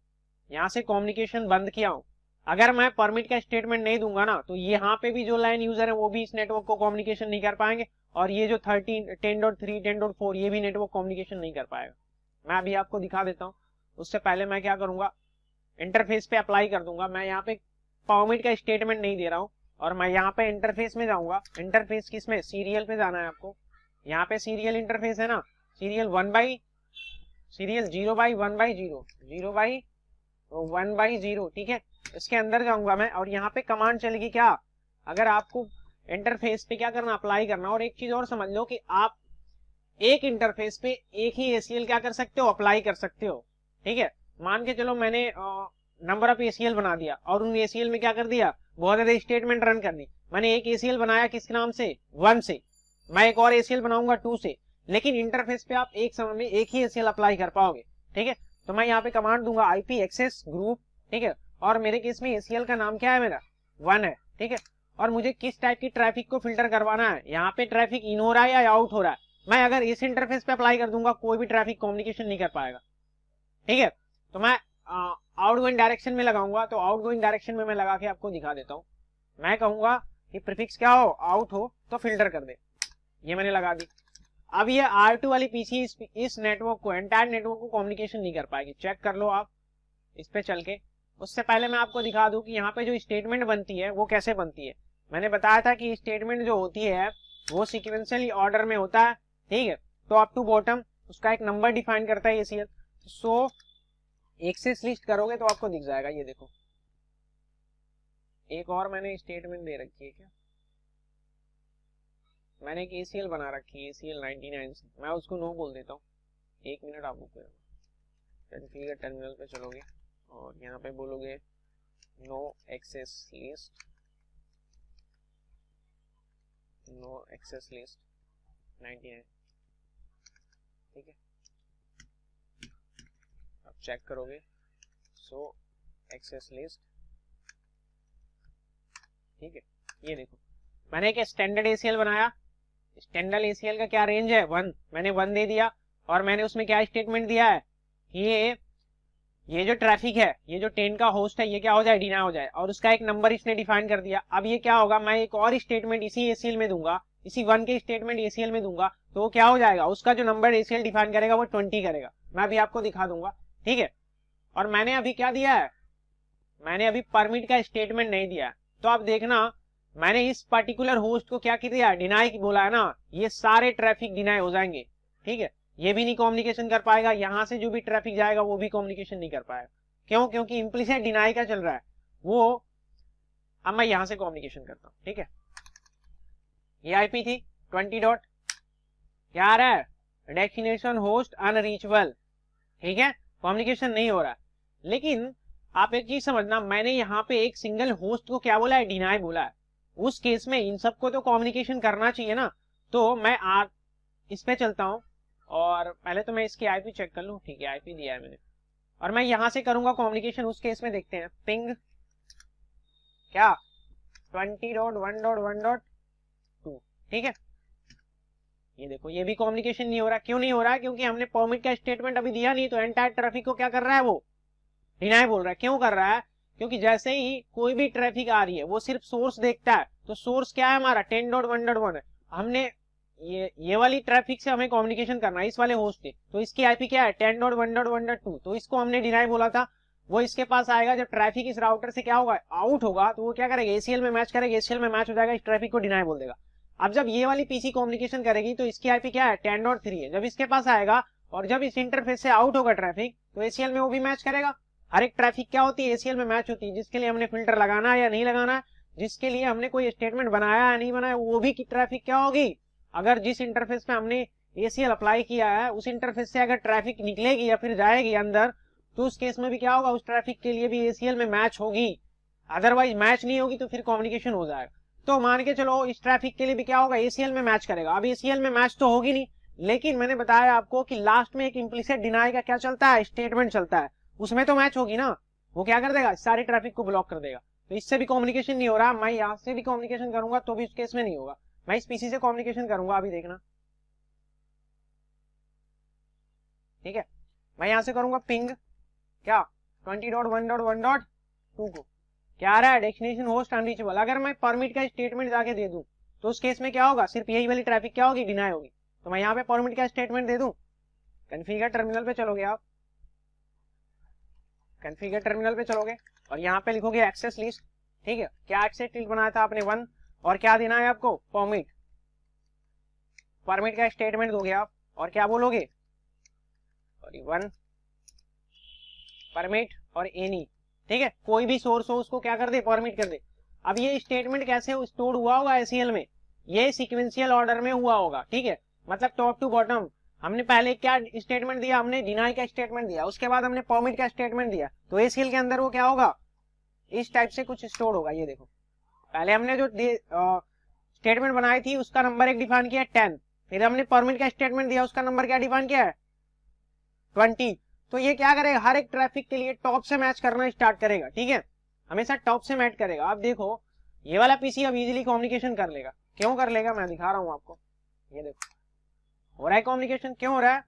यहाँ से कम्युनिकेशन बंद किया हूँ। अगर मैं परमिट का स्टेटमेंट नहीं दूंगा ना, तो यहाँ पे भी जो लाइन यूजर है वो भी इस नेटवर्क को कम्युनिकेशन नहीं कर पाएंगे, और ये जो 10.3 10.4 ये भी नेटवर्क कम्युनिकेशन नहीं कर पाएगा। मैं अभी आपको दिखा देता हूँ, उससे पहले मैं क्या करूंगा, इंटरफेस पे अप्लाई कर दूंगा। मैं यहाँ पे परमिट का स्टेटमेंट नहीं दे रहा हूँ, और मैं यहाँ पे इंटरफेस में जाऊंगा। इंटरफेस किसमें, सीरियल पे जाना है आपको, यहाँ पे सीरियल इंटरफेस है ना, सीरियल 0/1/0, 0/1/0, ठीक है। इसके अंदर जाऊंगा मैं, और यहाँ पे कमांड चलेगी क्या, अगर आपको इंटरफेस पे क्या करना, अप्लाई करना। और एक चीज और समझ लो कि आप एक इंटरफेस पे एक ही एसीएल क्या कर सकते हो, अप्लाई कर सकते हो। ठीक है, मान के चलो मैंने नंबर ऑफ एसीएल बना दिया, और उन एसीएल में क्या कर दिया, बहुत ज्यादा स्टेटमेंट रन कर दी। मैंने एक एसीएल बनाया किस नाम से, 1 से, मैं एक और एसीएल बनाऊंगा 2 से, लेकिन इंटरफेस पे आप एक समय में एक ही एसीएल अप्लाई कर पाओगे। ठीक है, तो मैं यहाँ पे कमांड दूंगा आईपी एक्सेस ग्रुप, ठीक है, और मेरे केस में एसीएल का नाम क्या है, मेरा 1 है, ठीक है। और मुझे किस टाइप की ट्रैफिक को फिल्टर करवाना है, यहाँ पे ट्रैफिक इन हो रहा है या आउट हो रहा है। मैं अगर इस इंटरफेस पे अप्लाई कर दूंगा कोई भी ट्रैफिक कम्युनिकेशन नहीं कर पाएगा। ठीक है, तो मैं आउटगोइंग डायरेक्शन में लगाऊंगा, तो आउटगोइंग डायरेक्शन में मैं लगा के आपको दिखा देता हूँ। मैं कहूंगा कि प्रीफिक्स क्या हो, आउट हो तो फिल्टर कर दे, ये मैंने लगा दी। अब ये R2 वाली पीसी इस नेटवर्क को, एंटायर नेटवर्क को कम्युनिकेशन नहीं कर पाएगी, चेक कर लो आप इस पे चल के। उससे पहले मैं आपको दिखा दूं कि यहाँ पे जो स्टेटमेंट बनती है वो कैसे बनती है। मैंने बताया था कि स्टेटमेंट जो होती है वो सीक्वेंशियली ऑर्डर में होता है, ठीक है, टॉप टू बॉटम, उसका एक नंबर डिफाइन करता है एसीएल। सो एक्सेस लिस्ट करोगे तो आपको दिख जाएगा, ये देखो, एक और मैंने स्टेटमेंट दे रखी है, क्या मैंने एक एसीएल बना रखी है, एसीएल 99 से, मैं उसको नो बोल देता हूँ। एक मिनट आप रुको, कॉन्फ़िगर टर्मिनल पे चलोगे और यहाँ पे बोलोगे no access list, no access list 99, ठीक है। अब चेक करोगे, सो एक्सेस लिस्ट, ठीक है, ये देखो मैंने एक स्टैंडर्ड एसीएल बनाया, स्टैंडर्ड एसीएल का क्या रेंज है 1, मैंने 1 दे दिया, और मैंने उसमें क्या स्टेटमेंट दिया है कि ये जो ट्रैफिक है, ये जो 10 का होस्ट है, ये क्या हो जाए, डिनाई हो जाए, और उसका एक नंबर इसने डिफाइन कर दिया। अब ये क्या होगा, मैं एक और स्टेटमेंट इसी एसीएल में दूंगा, इसी 1 के स्टेटमेंट एसीएल में दूंगा, तो वो क्या हो जाएगा, उसका जो नंबर एसीएल डिफाइन करेगा वो 20 करेगा। मैं अभी आपको दिखा दूंगा, ठीक है। और मैंने अभी क्या दिया है, मैंने अभी परमिट का स्टेटमेंट नहीं दिया, तो आप देखना मैंने इस पर्टिकुलर होस्ट को क्या किया, डिनाई बोला है ना, ये सारे ट्रैफिक डिनाई हो जाएंगे, ठीक है। ये भी नहीं कम्युनिकेशन कर पाएगा, यहां से जो भी ट्रैफिक जाएगा वो भी कम्युनिकेशन नहीं कर पाएगा। क्यों, क्योंकि इम्प्लिसिट डिनाई का चल रहा है वो। अब मैं यहां से कम्युनिकेशन करता हूं, ठीक है। ये आईपी थी 20 डॉट, क्या आ रहा है, डेस्टिनेशन होस्ट अनरीचेबल, ठीक है, कम्युनिकेशन नहीं हो रहा है। लेकिन आप एक चीज समझना, मैंने यहाँ पे एक सिंगल होस्ट को क्या बोला है, डिनाई बोला है। उस केस में इन सबको तो कम्युनिकेशन करना चाहिए ना, तो मैं इस पे चलता हूँ, और पहले तो मैं इसकी आईपी चेक कर लूं, ठीक है, आईपी दिया है मैंने, और मैं यहां से करूंगा कम्युनिकेशन। उस केस में देखते हैं, पिंग क्या 20.1.1.2, ठीक है। ये देखो, ये भी कम्युनिकेशन नहीं हो रहा। क्यों नहीं हो रहा है, क्योंकि हमने परमिट का स्टेटमेंट अभी दिया नहीं, तो एंटायर ट्रैफिक को क्या कर रहा है, वो डिनाई बोल रहा है। क्यों कर रहा है, क्योंकि जैसे ही कोई भी ट्रैफिक आ रही है वो सिर्फ सोर्स देखता है, तो सोर्स क्या है हमारा 10.1.1 है। हमने ये वाली ट्रैफिक से हमें कम्युनिकेशन करना है, इस वाले होस्ट से, तो इसकी आईपी क्या है 10.1.1.2, तो इसको हमने डिनाई बोला था। वो इसके पास आएगा, जब ट्रैफिक इस राउटर से क्या होगा, आउट होगा, तो वो क्या करेगा, एसीएल में मैच करेगा, एसीएल में मैच हो जाएगा, इस ट्रैफिक को डिनाई बोल देगा। अब जब ये वाली पीसी कम्युनिकेशन करेगी तो इसकी आईपी क्या है 10.3 है। जब इसके पास आएगा और जब इस इंटरफेस से आउट होगा ट्रैफिक, तो एसीएल में वो भी मैच करेगा। हर एक ट्रैफिक क्या होती है, एसीएल में मैच होती है, जिसके लिए हमने फिल्टर लगाना है या नहीं लगाना है, जिसके लिए हमने कोई स्टेटमेंट बनाया या नहीं बनाया, वो भी की ट्रैफिक क्या होगी। अगर जिस इंटरफेस पे हमने एसीएल अप्लाई किया है उस इंटरफेस से अगर ट्रैफिक निकलेगी या फिर जाएगी अंदर, तो उस केस में भी क्या होगा, उस ट्रैफिक के लिए भी एसीएल में मैच होगी। अदरवाइज मैच नहीं होगी तो फिर कम्युनिकेशन हो जाएगा। तो मान के चलो इस ट्रैफिक के लिए भी क्या होगा, एसीएल में मैच करेगा। अब एसीएल में मैच तो होगी नहीं, लेकिन मैंने बताया आपको कि लास्ट में एक इम्प्लिसिट डिनाई का क्या चलता है, स्टेटमेंट चलता है, उसमें तो मैच होगी ना। वो क्या कर देगा, सारे ट्रैफिक को ब्लॉक कर देगा। तो इससे भी कम्युनिकेशन नहीं हो रहा, मैं यहाँ से भी कम्युनिकेशन करूंगा तो भी उस केस में नहीं होगा। मैं इस पीसी से कम्युनिकेशन करूंगा, अभी देखना, ठीक है। मैं यहां से करूंगा पिंग क्या 20.1.1.2 को, क्या आ रहा है, डेस्टिनेशन होस्ट अनरीचेबल। अगर मैं परमिट का स्टेटमेंट जाके दे दूं तो उस केस में क्या होगा, सिर्फ यही वाली ट्रैफिक क्या होगी, डिनाई होगी। तो मैं यहाँ पे परमिट का स्टेटमेंट दे दूं, कॉन्फ़िगर टर्मिनल पे चलोगे आप, कॉन्फ़िगर टर्मिनल पे चलोगे और यहाँ पे लिखोगे एक्सेस लिस्ट, ठीक है। क्या एक्सेस लिस्ट बनाया था आपने 1, और क्या देना है आपको, परमिट। परमिट का स्टेटमेंट दोगे आप और क्या बोलोगे, 1 परमिट और एनी, ठीक है। कोई भी सोर्स हो उसको क्या कर दे, परमिट कर दे। अब ये स्टेटमेंट कैसे स्टोर हुआ होगा एसीएल में, ये सीक्वेंशियल ऑर्डर में हुआ होगा, ठीक है। मतलब टॉप टू बॉटम हमने पहले क्या स्टेटमेंट दिया, हमने डिनाई का स्टेटमेंट दिया, उसके बाद हमने परमिट का स्टेटमेंट दिया, तो एसीएल के अंदर वो क्या होगा, इस टाइप से कुछ स्टोर होगा। ये देखो, पहले हमने जो स्टेटमेंट बनाई थी उसका नंबर एक डिफाइन किया 10, फिर हमने परमिट का स्टेटमेंट दिया, उसका नंबर क्या डिफाइन किया है 20। तो ये क्या करेगा, हर एक ट्रैफिक के लिए टॉप से मैच करना स्टार्ट करेगा, ठीक है, हमेशा टॉप से मैच करेगा। आप देखो ये वाला पीसी अब इजीली कम्युनिकेशन कर लेगा। क्यों कर लेगा, मैं दिखा रहा हूं आपको। ये देखो हो रहा है कम्युनिकेशन, क्यों हो रहा है,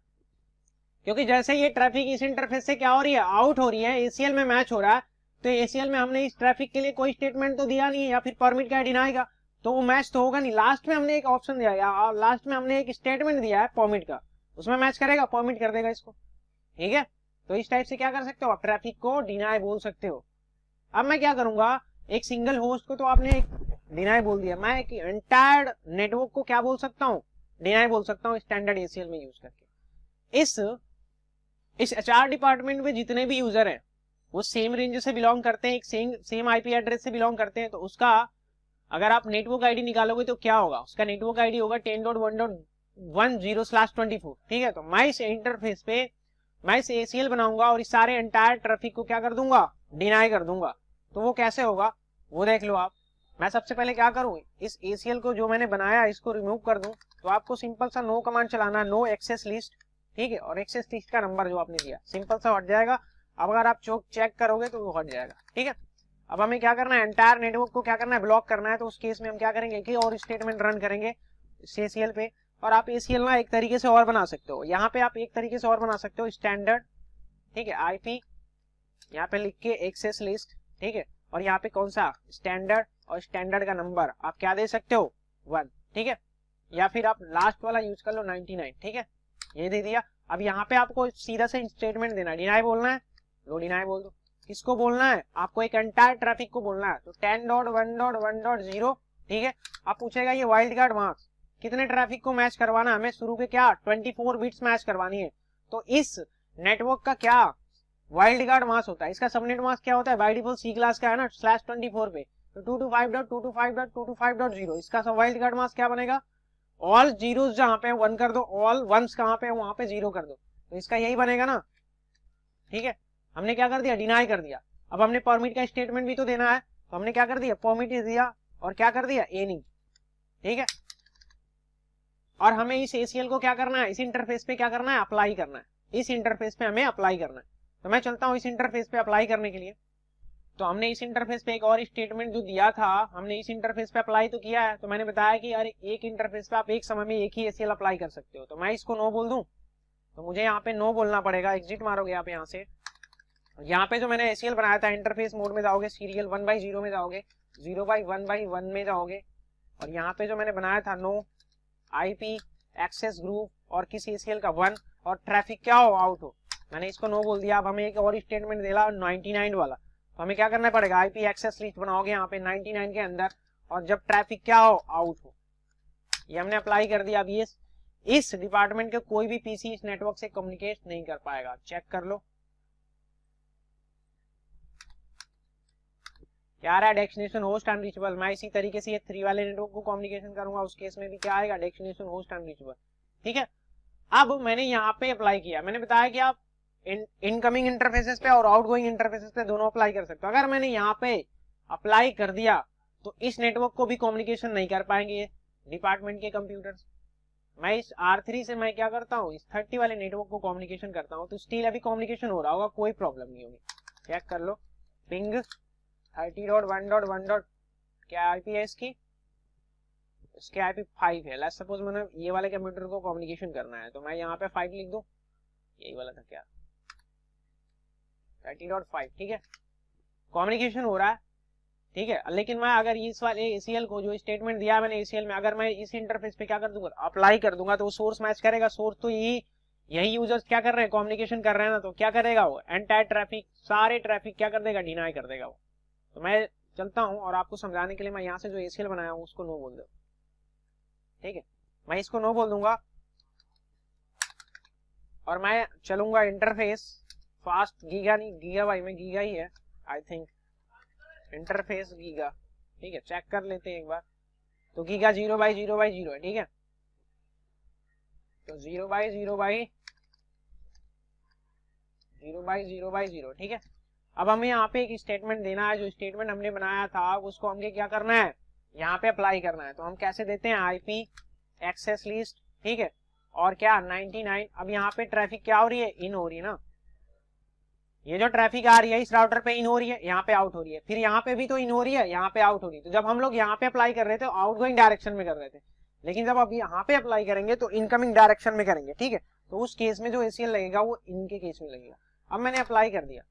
क्योंकि जैसे ये ट्रैफिक इस इंटरफेस से क्या हो रही है, आउट हो रही है, एसीएल में मैच हो रहा है, तो एसीएल में हमने इस ट्रैफिक के लिए कोई स्टेटमेंट तो दिया नहीं है, या फिर परमिट का डिनाई का, तो वो मैच तो होगा नहीं। लास्ट में हमने एक ऑप्शन दिया है, लास्ट में हमने एक स्टेटमेंट दिया है परमिट का, उसमें मैच करेगा, परमिट कर देगा इसको, ठीक है। तो इस टाइप से क्या कर सकते हो आप, ट्रैफिक को डिनाई बोल सकते हो। अब मैं क्या करूंगा, एक सिंगल होस्ट को तो आपने एक डिनाई बोल दिया, मैं एक एंटायर नेटवर्क को क्या बोल सकता हूँ, डिनाई बोल सकता हूँ, स्टैंडर्ड एसीएल में यूज करके। इस एचआर डिपार्टमेंट में जितने भी यूजर हैं वो सेम रेंज से बिलोंग करते हैं, एक सेम आईपी एड्रेस से बिलोंग करते हैं, तो उसका अगर आप नेटवर्क आईडी निकालोगे तो क्या होगा, उसका नेटवर्क आईडी होगा 10.1.10/24, ठीक है। तो मैं इस इंटरफेस पे मैं इस एसीएल बनाऊंगा और इस सारे एंटायर ट्रैफिक को क्या कर दूंगा, डिनाई कर दूंगा। तो वो कैसे होगा वो देख लो आप। मैं सबसे पहले क्या करूं, इस एसीएल को जो मैंने बनाया इसको रिमूव कर दूं, तो आपको सिंपल सा नो कमांड चलाना, नो एक्सेस लिस्ट, ठीक है, और एक्सेस लिस्ट का नंबर जो आपने दिया सिंपल सा हट जाएगा। अब अगर आप चेक करोगे तो वो हट जाएगा, ठीक है। अब हमें क्या करना है, एंटायर नेटवर्क को क्या करना है, ब्लॉक करना है। तो उस केस में हम क्या करेंगे कि और स्टेटमेंट रन करेंगे ACL पे। और आप ACL ना एक तरीके से और बना सकते हो, यहाँ पे आप एक तरीके से और बना सकते हो, स्टैंडर्ड, ठीक है, IP यहाँ पे लिख के एक्सेस लिस्ट, ठीक है, और यहाँ पे कौन सा स्टैंडर्ड, और स्टैंडर्ड का नंबर आप क्या दे सकते हो 1, ठीक है, या फिर आप लास्ट वाला यूज कर लो 99, ठीक है, ये दे दिया। अब यहाँ पे आपको सीधा से स्टेटमेंट देना है, डिनाई बोलना है, लो डिनाई बोल दो। किसको बोलना है, आपको एक एंटायर ट्रैफिक को बोलना है। तो 10.1.1.0, ठीक है। अब पूछेगा ये वाइल्ड कार्ड मार्क्स कितने ट्रैफिक को मैच करवाना है, हमें शुरू के क्या 24 बिट्स मैच करवानी है। तो इस नेटवर्क का क्या वाइल्ड कार्ड मास्क होता है, इसका सबनेट मास्क क्या होता है, बाय डिफॉल्ट सी क्लास का है ना, /24 पे। तो 225.225.225.0 इसका सब वाइल्ड कार्ड मास्क क्या बनेगा, ऑल जीरोस जहां पे 1 कर दो, ऑल वंस कहां पे वहां पे 0 कर दो। तो इसका यही बनेगा ना, ठीक है। हमने क्या कर दिया, डिनाई कर दिया। अब हमने परमिट का स्टेटमेंट भी तो देना है, तो हमने क्या कर दिया, परमिट दिया और क्या कर दिया, एनी, ठीक है। और हमें इस ACL को क्या करना है, इस इंटरफेस पे क्या करना है, अप्लाई करना है, इस इंटरफेस पे हमें अप्लाई करना है। तो मैं चलता हूं इस इंटरफेस पे अप्लाई करने के लिए। तो हमने इस इंटरफेस पे एक और स्टेटमेंट जो दिया था, हमने इस इंटरफेस पे अप्लाई तो किया है। तो मैंने बताया कि अरे एक इंटरफेस पे आप एक समय में एक ही ACL अप्लाई कर सकते हो। तो मैं इसको नो बोल दूं, तो मुझे यहाँ पे नो बोलना पड़ेगा, एग्जिट मारोगे आप यहाँ से। यहाँ पे जो मैंने ACL बनाया था, इंटरफेस मोड में जाओगे, सीरियल 1/0 में जाओगे, 0/1/1 में जाओगे, और यहाँ पे जो मैंने बनाया था नो IP एक्सेस ग्रुप और किसी ACL का 1 और ट्रैफिक क्या हो, आउट हो, मैंने इसको नो बोल दिया। अब हमें एक और स्टेटमेंट देला 99 वाला। तो हमें क्या करना पड़ेगा, IP एक्सेस लिस्ट बनाओगे यहाँ पे 99 के अंदर, और जब ट्रैफिक क्या हो, आउट हो। ये हमने अप्लाई कर दिया। अब ये इस डिपार्टमेंट के कोई भी PC इस नेटवर्क से कम्युनिकेट नहीं कर पाएगा, चेक कर लो क्या रहा है, डेस्टिनेशन होस्ट अनरीचेबल। मैं इसी तरीके से ये 3 वाले नेटवर्क को कम्युनिकेशन करूंगा, उस केस में भी क्या आएगा, डेस्टिनेशन होस्ट अनरीचेबल, ठीक है। अब मैंने यहाँ पे अप्लाई किया, मैंने बताया कि आप इनकमिंग इंटरफेसेस पे और आउटगोइंग इंटरफेसेस पे दोनों अप्लाई कर सकते हो। अगर मैंने यहाँ पे अप्लाई कर दिया तो इस नेटवर्क को भी कम्युनिकेशन नहीं कर पाएंगे डिपार्टमेंट के कंप्यूटर्स। मैं इस R3 से मैं क्या करता हूँ, इस 30 वाले नेटवर्क को कम्युनिकेशन करता हूँ, तो स्टिल अभी कम्युनिकेशन हो रहा होगा, कोई प्रॉब्लम नहीं होगी। चेक कर लो, पिंग 30.1.1. क्या IP है इसकी, इसके IP 5 है। लेट्स सपोज मैंने ये वाले कंप्यूटर को कम्युनिकेशन करना है, तो मैं यहाँ पे 5 लिख दूं, यही वाला था क्या, 30.5, ठीक है, कम्युनिकेशन हो रहा है, ठीक है। लेकिन मैं अगर इस वाले ACL को जो स्टेटमेंट दिया मैंने ACL में, अगर मैं इस इंटरफेस पे क्या कर दूंगा, अप्लाई कर दूंगा, तो वो सोर्स मैच करेगा। सोर्स तो यही यूजर्स क्या कर रहे हैं, कम्युनिकेशन कर रहे हैं ना, तो क्या करेगा वो, एंटायर ट्रैफिक, सारे ट्रैफिक क्या कर देगा, डिनाई कर देगा वो। तो मैं चलता हूं और आपको समझाने के लिए मैं यहाँ से जो ACL बनाया हूँ उसको नो बोल दो, ठीक है। मैं इसको नो बोल दूंगा और मैं चलूंगा इंटरफेस फास्ट, गीगा नहीं, गीगा भाई में गीगा ही है आई थिंक, इंटरफेस गीगा, ठीक है, चेक कर लेते हैं एक बार। तो गीगा 0/0/0 है, ठीक है। तो 0/0/0/0, ठीक है। अब हमें यहाँ पे एक स्टेटमेंट देना है, जो स्टेटमेंट हमने बनाया था उसको हमें क्या करना है, यहाँ पे अप्लाई करना है। तो हम कैसे देते हैं, IP एक्सेस लिस्ट, ठीक है, और क्या 99। अब यहाँ पे ट्रैफिक क्या हो रही है, इन हो रही है ना, ये जो ट्रैफिक आ रही है इस राउटर पे इन हो रही है, यहाँ पे आउट हो रही है, फिर यहाँ पे भी तो इन हो रही है, यहाँ पे आउट हो रही है। तो जब हम लोग यहाँ पे अप्लाई कर रहे थे आउटगोइंग डायरेक्शन में कर रहे थे, लेकिन जब अब यहाँ पे अप्लाई करेंगे तो इनकमिंग डायरेक्शन में करेंगे, ठीक है। तो उस केस में जो ACL लगेगा वो इनके केस में लगेगा। अब मैंने अप्लाई कर दिया,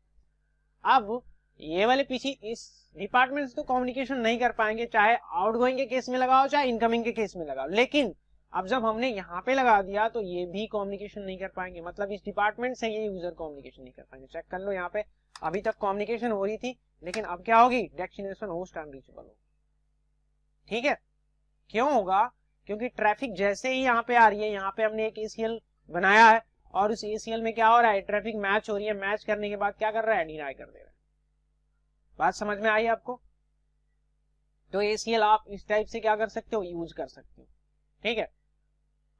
अब ये वाले PC इस डिपार्टमेंट से तो कम्युनिकेशन नहीं कर पाएंगे, चाहे आउटगोइंग के केस में लगाओ चाहे इनकमिंग के केस में लगाओ। लेकिन अब जब हमने यहाँ पे लगा दिया तो ये भी कम्युनिकेशन नहीं कर पाएंगे, मतलब इस डिपार्टमेंट से ये यूजर कम्युनिकेशन नहीं कर पाएंगे। चेक कर लो, यहाँ पे अभी तक कम्युनिकेशन हो रही थी, लेकिन अब क्या होगी, डेस्टिनेशन होस्ट अनरीचेबल होगा, ठीक है। क्यों होगा, क्योंकि ट्रैफिक जैसे ही यहाँ पे आ रही है, यहाँ पे हमने एक ACL बनाया है और उस ACL में क्या हो रहा है, ट्रैफिक मैच हो रही है, मैच करने के बाद क्या कर रहा है, डिनाई कर दे रहा है। बात समझ में आई आपको। तो ACL आप इस टाइप से क्या कर सकते हो, यूज कर सकते हो, ठीक है।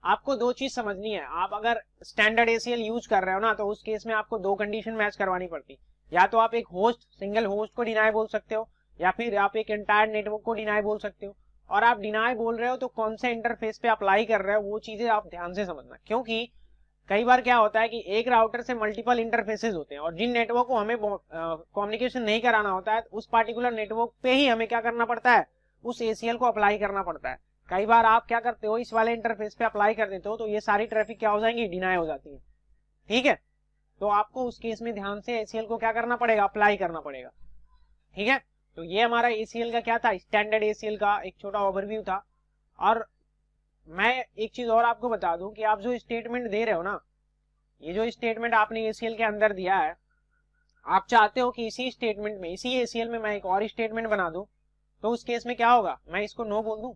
आपको दो चीज समझनी है, आप अगर स्टैंडर्ड ACL यूज कर रहे हो ना, तो उस केस में आपको दो कंडीशन मैच करवानी पड़ती। या तो आप एक होस्ट, सिंगल होस्ट को डिनाई बोल सकते हो, या फिर आप एक एंटायर नेटवर्क को डिनाई बोल सकते हो। और आप डिनाई बोल रहे हो तो कौन से इंटरफेस पे अप्लाई कर रहे हो, वो चीजें आप ध्यान से समझना, क्योंकि कई बार क्या होता है कि एक राउटर से मल्टीपल इंटरफेसेस होते हैं और जिन नेटवर्क को हमें कम्युनिकेशन नहीं कराना होता है उस पार्टिकुलर नेटवर्क पे ही हमें क्या करना पड़ता है, उस ACL को अप्लाई करना पड़ता है। कई बार आप क्या करते हो, इस वाले इंटरफेस पे अप्लाई कर देते हो तो ये सारी ट्रैफिक क्या हो जाएंगी, डिनाई हो जाती है। ठीक है, तो आपको उस केस में ध्यान से ACL को क्या करना पड़ेगा, अप्लाई करना पड़ेगा। ठीक है, तो ये हमारा ACL का क्या था, स्टैंडर्ड ACL का एक छोटा ओवरव्यू था। और मैं एक चीज और आपको बता दूं कि आप जो स्टेटमेंट दे रहे हो ना, ये जो स्टेटमेंट आपने ACL के अंदर दिया है, आप चाहते हो कि इसी स्टेटमेंट में, इसी ACL में मैं एक और स्टेटमेंट बना दूं, तो उस केस में क्या होगा, मैं इसको नो बोल दूं।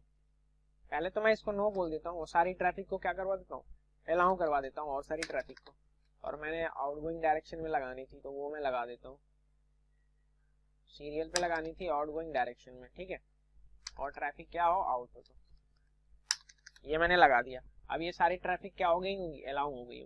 पहले तो मैं इसको नो बोल देता हूँ और सारी ट्रैफिक को क्या करवा देता हूँ, अलाउ करवा देता हूँ और सारी ट्रैफिक को। और मैंने आउटगोइंग डायरेक्शन में लगानी थी तो वो मैं लगा देता हूँ, सीरियल पे लगानी थी आउटगोइंग डायरेक्शन में। ठीक है, और ट्रैफिक क्या हो, आउट हो, तो ये मैंने लगा दिया। अब ये सारी ट्रैफिक क्या हो गई होंगी, अलाउ हो गई।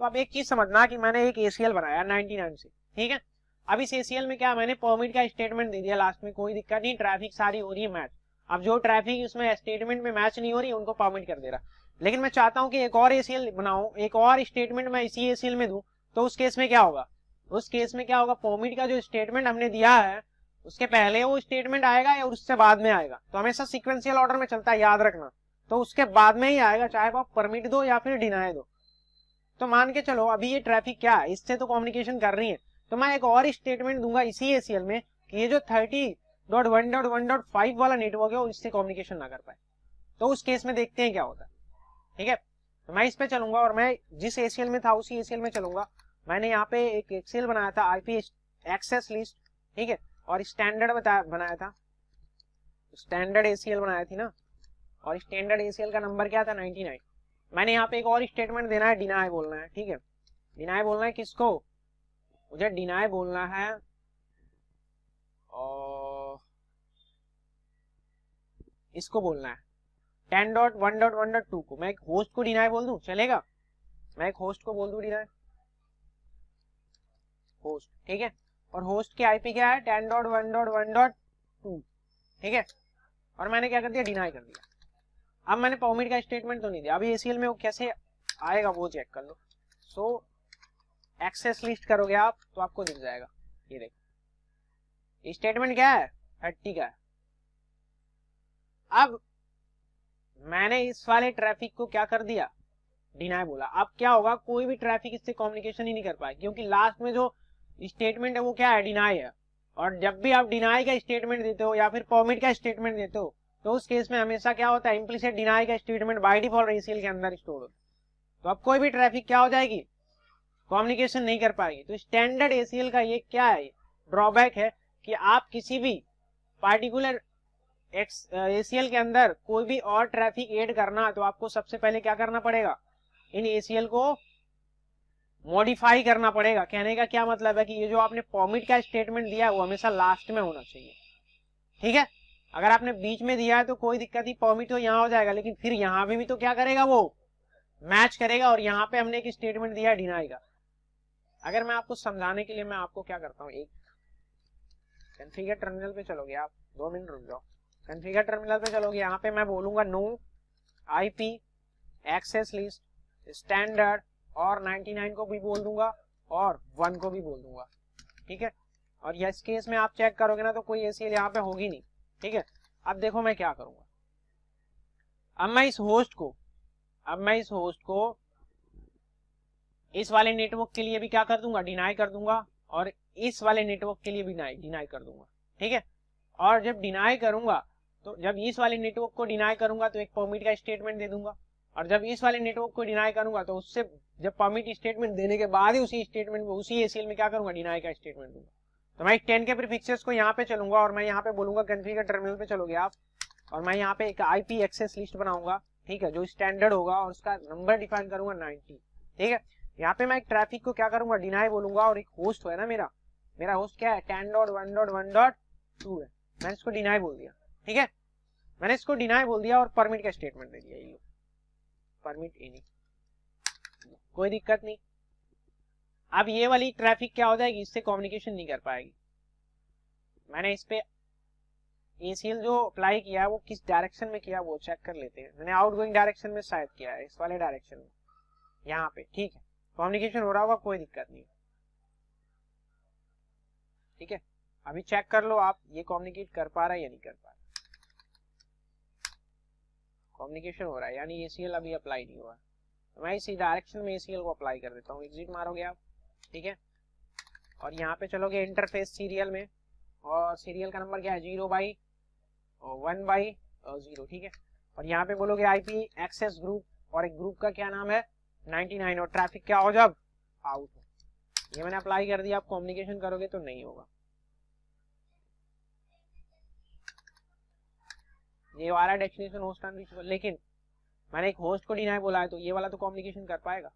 तो अब एक चीज समझना कि मैंने एक ACL बनाया 99 से। ठीक है, अब इस ACL में क्या, मैंने परमिट का स्टेटमेंट दे दिया लास्ट में, कोई दिक्कत नहीं, ट्रैफिक सारी हो रही है मैच। अब जो ट्रैफिक उसमें स्टेटमेंट में मैच नहीं हो रही उनको परमिट कर दे रहा। लेकिन मैं चाहता हूं कि एक और ACL बनाऊं, एक और स्टेटमेंट मैं इसी ACL में दूं, तो उस केस में क्या होगा, उस केस में क्या होगा, परमिट का जो स्टेटमेंट हमने दिया है उसके पहले वो स्टेटमेंट आएगा या उससे बाद में आएगा, तो हमेशा सिक्वेंशियल ऑर्डर में चलता है, याद रखना। तो उसके बाद में ही आएगा, चाहे आप परमिट दो या फिर डिनाई दो। तो मान के चलो अभी ये ट्रैफिक क्या है, इससे तो कम्युनिकेशन कर रही है, तो मैं एक और स्टेटमेंट दूंगा इसी ACL में कि ये जो 30.1.1.5 वाला नेटवर्क है वो इससे कम्युनिकेशन ना कर पाए। तो उस केस में देखते हैं क्या होता है। ठीक है, तो मैं इस पे चलूंगा और मैं जिस ACL में था उसी ACL में चलूंगा। मैंने यहाँ पे एक एक्सेल बनाया था, IP एक्सेस लिस्ट। ठीक है, और स्टैंडर्ड बनाया था, स्टैंडर्ड ACL बनाया थी ना, और स्टैंडर्ड ACL का नंबर क्या था, 99। मैंने यहाँ पे एक और स्टेटमेंट देना है, डिनाई बोलना है। ठीक है, डिनाई बोलना है किसको, मुझे डिनाई बोलना है और इसको बोलना है 10.1.1.2 को। मैं एक होस्ट को डिनाई बोल दूं, चलेगा, मैं एक होस्ट को बोल दूं डिनाई, होस्ट। ठीक है, और होस्ट की IP क्या है, 10.1.1.2। ठीक है, और मैंने क्या कर दिया, डिनाई कर दिया। अब मैंने परमिट का स्टेटमेंट तो नहीं दिया, अभी ACL में वो कैसे आएगा वो चेक कर लो। सो एक्सेस लिस्ट करोगे आप तो आपको दिख जाएगा, ये देखो स्टेटमेंट क्या है, 30 का है। अब मैंने इस वाले ट्रैफिक को क्या कर दिया, डिनाई बोला। अब क्या होगा, कोई भी ट्रैफिक इससे कम्युनिकेशन ही नहीं कर पाए, क्योंकि लास्ट में जो स्टेटमेंट है वो क्या है, डिनाई है। और जब भी आप डिनाई का स्टेटमेंट देते हो या फिर परमिट का स्टेटमेंट देते हो तो उस केस में हमेशा क्या होता है, इम्प्लिसिट डिनाई का स्टेटमेंट बाय डिफॉल्ट ACL के अंदर स्टोर होता है। तो अब कोई भी ट्रैफिक क्या हो जाएगी, कम्युनिकेशन नहीं कर पाएगी। तो स्टैंडर्ड ACL का ये क्या है, ड्रॉबैक है कि आप किसी भी पार्टिकुलर ACL के अंदर कोई भी और ट्रैफिक ऐड करना तो आपको सबसे पहले क्या करना पड़ेगा, इन ACL को मॉडिफाई करना पड़ेगा। कहने का क्या मतलब है कि ये जो आपने परमिट का स्टेटमेंट दिया है वो हमेशा लास्ट में होना चाहिए। ठीक है, अगर आपने बीच में दिया है तो कोई दिक्कत नहीं, परमिट तो यहाँ हो जाएगा, लेकिन फिर यहाँ पे भी तो क्या करेगा, वो मैच करेगा। और यहाँ पे हमने एक स्टेटमेंट दिया डिनाई का। अगर मैं आपको समझाने के लिए मैं आपको क्या करता हूँ, एक कॉन्फ़िगर टर्मिनल पे चलोगे आप, 2 मिनट रुक जाओ, कॉन्फ़िगर टर्मिनल पे चलोगे, यहाँ पे मैं बोलूंगा no IP access list standard, और 99 को भी बोल दूंगा और 1 को भी बोल दूंगा। ठीक है, और इस केस में आप चेक करोगे ना तो कोई ACL यहाँ पे होगी नहीं। ठीक है, अब देखो मैं क्या करूंगा, अब मैं इस होस्ट को इस वाले नेटवर्क के लिए भी क्या कर दूंगा, डिनाई कर दूंगा, और इस वाले नेटवर्क के लिए भी डिनाई कर दूंगा। ठीक है, और जब डिनाई करूंगा तो जब इस वाले नेटवर्क को डिनाई करूंगा तो एक परमिट का स्टेटमेंट दे दूंगा, और जब इस वाले नेटवर्क को डिनाई करूंगा तो उससे जब परमिट स्टेटमेंट देने के बाद ही उसी स्टेटमेंट में उसी ACL में क्या करूंगा, डिनाई का स्टेटमेंट दूंगा। तो मैं 10 के प्रीफिक्सेस को यहाँ पे चलूंगा और मैं यहाँ पे बोलूंगा कॉन्फ़िगर टर्मिनल पे चलोगे आप, और मैं यहाँ पे एक IP एक्सेस लिस्ट बनाऊंगा। ठीक है, जो स्टैंडर्ड होगा और उसका नंबर डिफाइन करूंगा 90। ठीक है, यहाँ पे मैं एक ट्रैफिक को क्या करूंगा, डिनाई बोलूंगा, और एक होस्ट है ना मेरा होस्ट क्या है, 10.1.1.2 है, मैंने इसको डिनाई बोल दिया। ठीक है, मैंने इसको डिनाई बोल दिया और परमिट का स्टेटमेंट दे दिया, ये परमिट एनी, कोई दिक्कत नहीं। अब ये वाली ट्रैफिक क्या हो जाएगी, इससे कम्युनिकेशन नहीं कर पाएगी। मैंने इस पे ACL जो अप्लाई किया है वो किस डायरेक्शन में किया वो चेक कर लेते हैं। मैंने आउटगोइंग डायरेक्शन में शायद किया है, इस वाले डायरेक्शन में, यहाँ पे। ठीक है, कम्युनिकेशन हो रहा होगा, कोई दिक्कत नहीं। ठीक है, अभी चेक कर लो आप ये कम्युनिकेट कर पा रहा है या नहीं कर पा रहा। कम्युनिकेशन हो रहा है, यानी ACL अभी अप्लाई नहीं हुआ। तो मैं इसी डायरेक्शन में ACL को अप्लाई कर देता हूँ। एग्जिट मारोगे आप, ठीक है, और यहाँ पे चलोगे इंटरफेस सीरियल में, और सीरियल का नंबर क्या है 0/1/0, ठीक है। और यहाँ पे बोलोगे IP एक्सेस ग्रुप, और एक ग्रुप का क्या नाम है 99, और ट्रैफिक क्या हो जब आउट हो। ये मैंने अप्लाई कर दिया। आप कम्युनिकेशन करोगे तो नहीं होगा। ये हमारा डेस्टिनेशन होस्ट अनरीचेबल, लेकिन मैंने एक होस्ट को डिनाई बोला है, तो ये वाला तो कम्युनिकेशन कर पाएगा।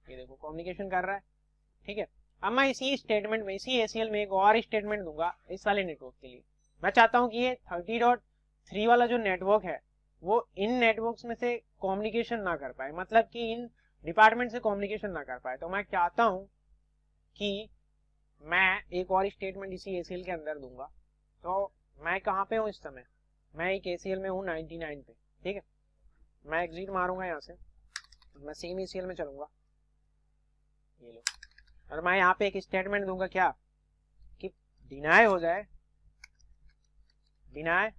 ये देखो कम्युनिकेशन कर रहा है, ठीक है। अब मैं इसी स्टेटमेंट में, इसी ACL में एक और स्टेटमेंट दूंगा इस वाले नेटवर्क के लिए। मैं चाहता हूं कि ये 30.3 वाला जो नेटवर्क है वो इन नेटवर्क्स में से कम्युनिकेशन ना कर पाए, मतलब कि इन डिपार्टमेंट से कम्युनिकेशन ना कर पाए। तो मैं चाहता हूं कि मैं एक और स्टेटमेंट इसी ACL के अंदर दूंगा। तो मैं कहाँ पे हूँ इस समय, मैं एक ACL में हूँ 99 पे, ठीक है। मैं एग्जिट मारूंगा यहाँ से, मैं सेम ACL में चलूंगा, ये लो, और मैं यहाँ पे एक स्टेटमेंट दूंगा क्या, कि डिनाई हो जाए, डिनाई।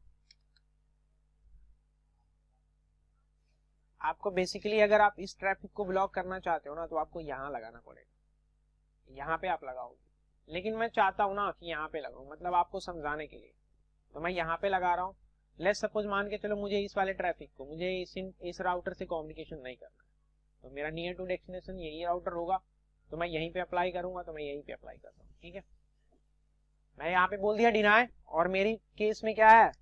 आपको बेसिकली अगर आप इस ट्रैफिक को ब्लॉक करना चाहते हो ना, तो आपको यहाँ लगाना पड़ेगा, यहाँ पे आप लगाओगे। लेकिन मैं चाहता हूँ ना कि यहाँ पे लगाऊं, मतलब आपको समझाने के लिए, तो मैं यहाँ पे लगा रहा हूँ। लेट्स सपोज मान के चलो मुझे इस वाले ट्रैफिक को, मुझे इस राउटर से कम्युनिकेशन नहीं करना, तो मेरा नियर टू डेस्टिनेशन यही राउटर होगा, तो मैं यहीं पे अप्लाई करूंगा, तो मैं यहीं पे अप्लाई करता हूँ, ठीक है। मैं यहाँ पे बोल दिया डिनाई, और मेरी केस में क्या है,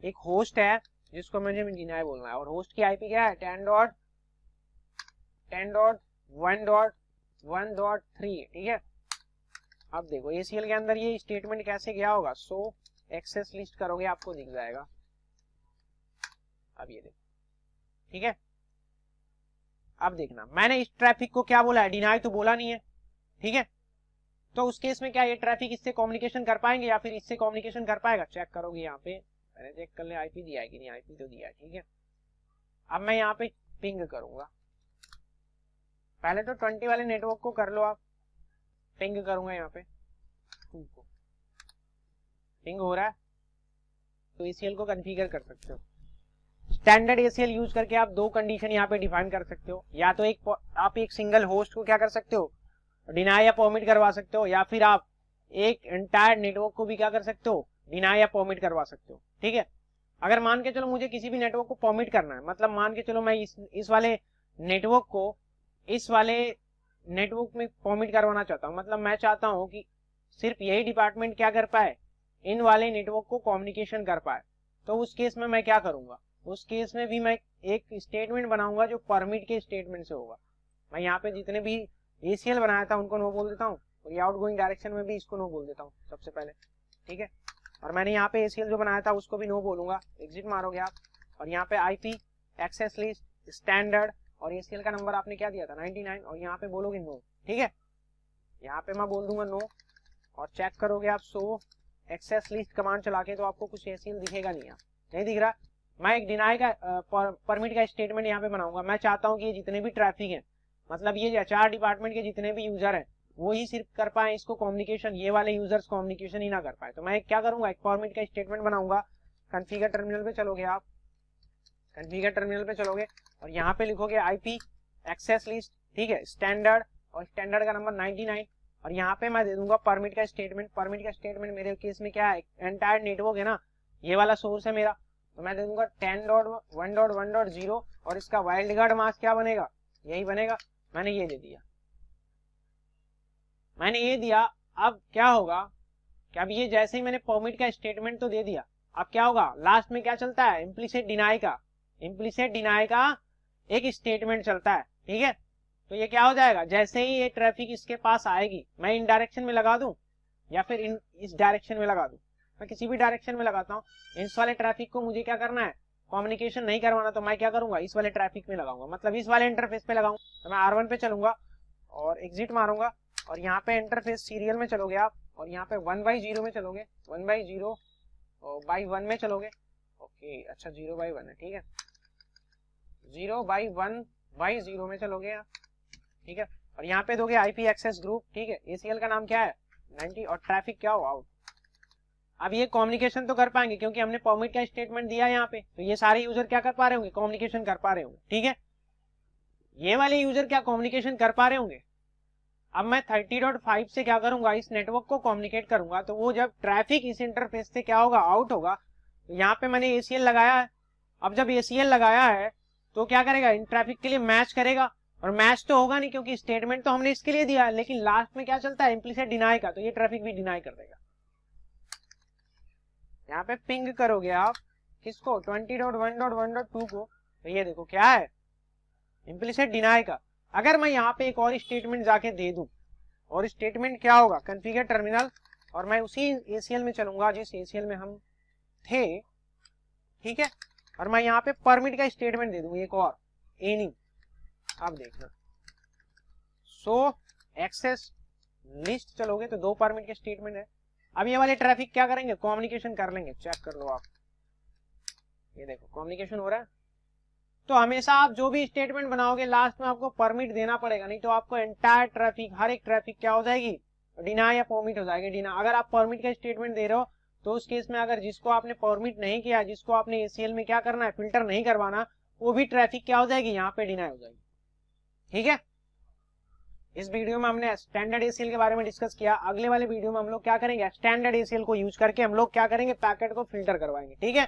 एक होस्ट है जिसको मुझे डिनाई बोलना है, और होस्ट की IP क्या है 10.10.1.1.3, ठीक है। अब देखो ACL के अंदर ये स्टेटमेंट कैसे गया होगा, सो एक्सेस लिस्ट करोगे आपको दिख जाएगा। अब ये देखो, ठीक है। अब देखना मैंने इस ट्रैफिक को क्या बोला है, डिनाई तो बोला नहीं है, ठीक है। तो उस केस में क्या ये ट्रैफिक इससे कम्युनिकेशन कर पाएंगे या फिर इससे कम्युनिकेशन कर पाएगा, चेक करोगे यहाँ पे, मैंने चेक कर लिया IP दिया है कि नहीं, IP तो दिया है, ठीक है। अब मैं यहाँ पे पिंग करूंगा, पहले तो 20 वाले नेटवर्क को कर लो आप, पिंग करूंगा यहाँ पे 2 को, पिंग हो रहा है, तो ACL को कॉन्फ़िगर कर सकते हो। स्टैंडर्ड ACL यूज करके आप 2 कंडीशन यहाँ पे डिफाइन कर सकते हो, या तो आप एक सिंगल होस्ट को क्या कर सकते हो, डिनाई या परमिट करवा सकते हो, या फिर आप एक एंटायर नेटवर्क को भी क्या कर सकते हो, डिनाई या परमिट करवा सकते हो, ठीक है। अगर मान के चलो मुझे किसी भी नेटवर्क को परमिट करना है, मतलब मान के चलो मैं इस वाले नेटवर्क को इस वाले नेटवर्क में परमिट करवाना चाहता हूँ, मतलब मैं चाहता हूँ कि सिर्फ यही डिपार्टमेंट क्या कर पाए, इन वाले नेटवर्क को कम्युनिकेशन कर पाए। तो उस केस में मैं क्या करूंगा, उस केस में भी मैं एक स्टेटमेंट बनाऊंगा जो परमिट के स्टेटमेंट से होगा। मैं यहाँ पे जितने भी ACL बनाया था उनको नो बोल देता हूँ, और ये आउटगोइंग डायरेक्शन में भी इसको नो बोल देता हूँ सबसे पहले, ठीक है। और मैंने यहाँ पे ACL जो बनाया था उसको भी नो बोलूंगा। एग्जिट मारोगे आप, और यहाँ पे IP एक्सेस लिस्ट स्टैंडर्ड, और ACL का नंबर आपने क्या दिया था 99, और यहाँ पे बोलोगे नो, ठीक है। यहाँ पे मैं बोल दूंगा नो, और चेक करोगे आप सो एक्सेस लिस्ट कमांड चला के, तो आपको कुछ ACL दिखेगा नहीं, यहाँ नहीं दिख रहा। मैं एक डिनाई का परमिट का स्टेटमेंट यहाँ पे बनाऊंगा। मैं चाहता हूँ कि ये जितने भी ट्रैफिक है, मतलब ये 4 डिपार्टमेंट के जितने भी यूजर है वो ही सिर्फ कर पाए इसको कम्युनिकेशन, ये वाले यूजर्स कम्युनिकेशन ही ना कर पाए। तो मैं क्या करूंगा, एक परमिट का स्टेटमेंट बनाऊंगा। कॉन्फ़िगर टर्मिनल पे चलोगे आप, कॉन्फ़िगर टर्मिनल पे चलोगे, और यहाँ पे लिखोगे IP एक्सेस लिस्ट, ठीक है, स्टैंडर्ड, और स्टैंडर्ड का नंबर 99, और यहाँ पे मैं दे दूंगा परमिट का स्टेटमेंट। परमिट का स्टेटमेंट मेरे केस में क्या है, एंटायर नेटवर्क है ना, ये वाला सोर्स है मेरा, तो मैं दे दूंगा 10.1.1.0, और इसका वाइल्ड कार्ड मास्क क्या बनेगा, यही बनेगा। मैंने ये दे दिया, मैंने ये दिया। अब क्या होगा कि अब ये जैसे ही मैंने परमिट का स्टेटमेंट तो दे दिया, अब क्या होगा, लास्ट में क्या चलता है, इम्प्लीसिट डिनाई का एक स्टेटमेंट चलता है, ठीक है। तो ये क्या हो जाएगा, जैसे ही ये ट्रैफिक इसके पास आएगी, मैं इन डायरेक्शन में लगा दूं या फिर इस डायरेक्शन में लगा दूं, मैं किसी भी डायरेक्शन में लगाता हूँ। इस वाले ट्रैफिक को मुझे क्या करना है, कम्युनिकेशन नहीं करवाना, तो मैं क्या करूंगा, इस वाले ट्रैफिक में लगाऊंगा, मतलब इस वाले इंटरफेस पे लगाऊंगा। तो मैं R1 पे चलूंगा और एग्जिट मारूंगा, और यहाँ पे इंटरफेस सीरियल में चलोगे आप, और यहाँ पे 1/0 में चलोगे, 1/0/1 में चलोगे, ओके, अच्छा 0/1 है, ठीक है, 0/1/0 में चलोगे आप, ठीक है। और यहाँ पे दोगे आईपी एक्सेस ग्रुप, ठीक है। एसीएल का नाम क्या है 90 और ट्रैफिक क्या हो आउट। अब ये कम्युनिकेशन तो कर पाएंगे क्योंकि हमने परमिट का स्टेटमेंट दिया है यहाँ पे, तो ये सारे यूजर क्या कर पा रहे होंगे, कम्युनिकेशन कर पा रहे होंगे, ठीक है। ये वाले यूजर क्या कम्युनिकेशन कर पा रहे होंगे। अब मैं 30.5 से क्या करूंगा, इस नेटवर्क को कम्युनिकेट करूंगा, तो वो जब ट्रैफिक इस इंटरफेस से क्या होगा, आउट होगा। तो यहाँ पे मैंने एसीएल लगाया है। अब जब एसीएल लगाया है तो क्या करेगा, इन ट्रैफिक के लिए मैच करेगा, और मैच तो होगा नहीं क्योंकि स्टेटमेंट तो हमने इसके लिए दिया है, लेकिन लास्ट में क्या चलता है, इम्प्लीसिट डिनाई का, तो ये ट्रैफिक भी डिनाई कर देगा। यहाँ पे पिंग करोगे आप किसको, 20.1.1.2 को, तो ये देखो क्या है, इम्प्लीसिट डिनाई का। अगर मैं यहाँ पे एक और स्टेटमेंट जाके दे दूं, और स्टेटमेंट क्या होगा, कॉन्फ़िगर टर्मिनल, और मैं उसी एसीएल में चलूंगा जिस एसीएल में हम थे, ठीक है। और मैं यहाँ पे परमिट का स्टेटमेंट दे दूं एक और, एनी। अब देखना, सो एक्सेस लिस्ट चलोगे तो 2 परमिट के स्टेटमेंट है। अब ये वाले ट्रैफिक क्या करेंगे, कम्युनिकेशन कर लेंगे, चेक कर लो आप, ये देखो कम्युनिकेशन हो रहा है। तो हमेशा आप जो भी स्टेटमेंट बनाओगे लास्ट में आपको परमिट देना पड़ेगा, नहीं तो आपको एंटायर ट्रैफिक, हर एक ट्रैफिक क्या हो जाएगी, डिनाई या परमिट हो जाएगी, डिनाई। अगर आप परमिट का स्टेटमेंट दे रहे हो तो उस केस में अगर जिसको आपने परमिट नहीं किया, जिसको आपने एसीएल में क्या करना है, फिल्टर नहीं करवाना, वो भी ट्रैफिक क्या हो जाएगी, यहाँ पे डिनाई हो जाएगी, ठीक है। इस वीडियो में हमने स्टैंडर्ड एसीएल के बारे में डिस्कस किया। अगले वाले वीडियो में हम लोग क्या करेंगे, स्टैंडर्ड एसीएल को यूज करके हम लोग क्या करेंगे, पैकेट को फिल्टर करवाएंगे, ठीक है।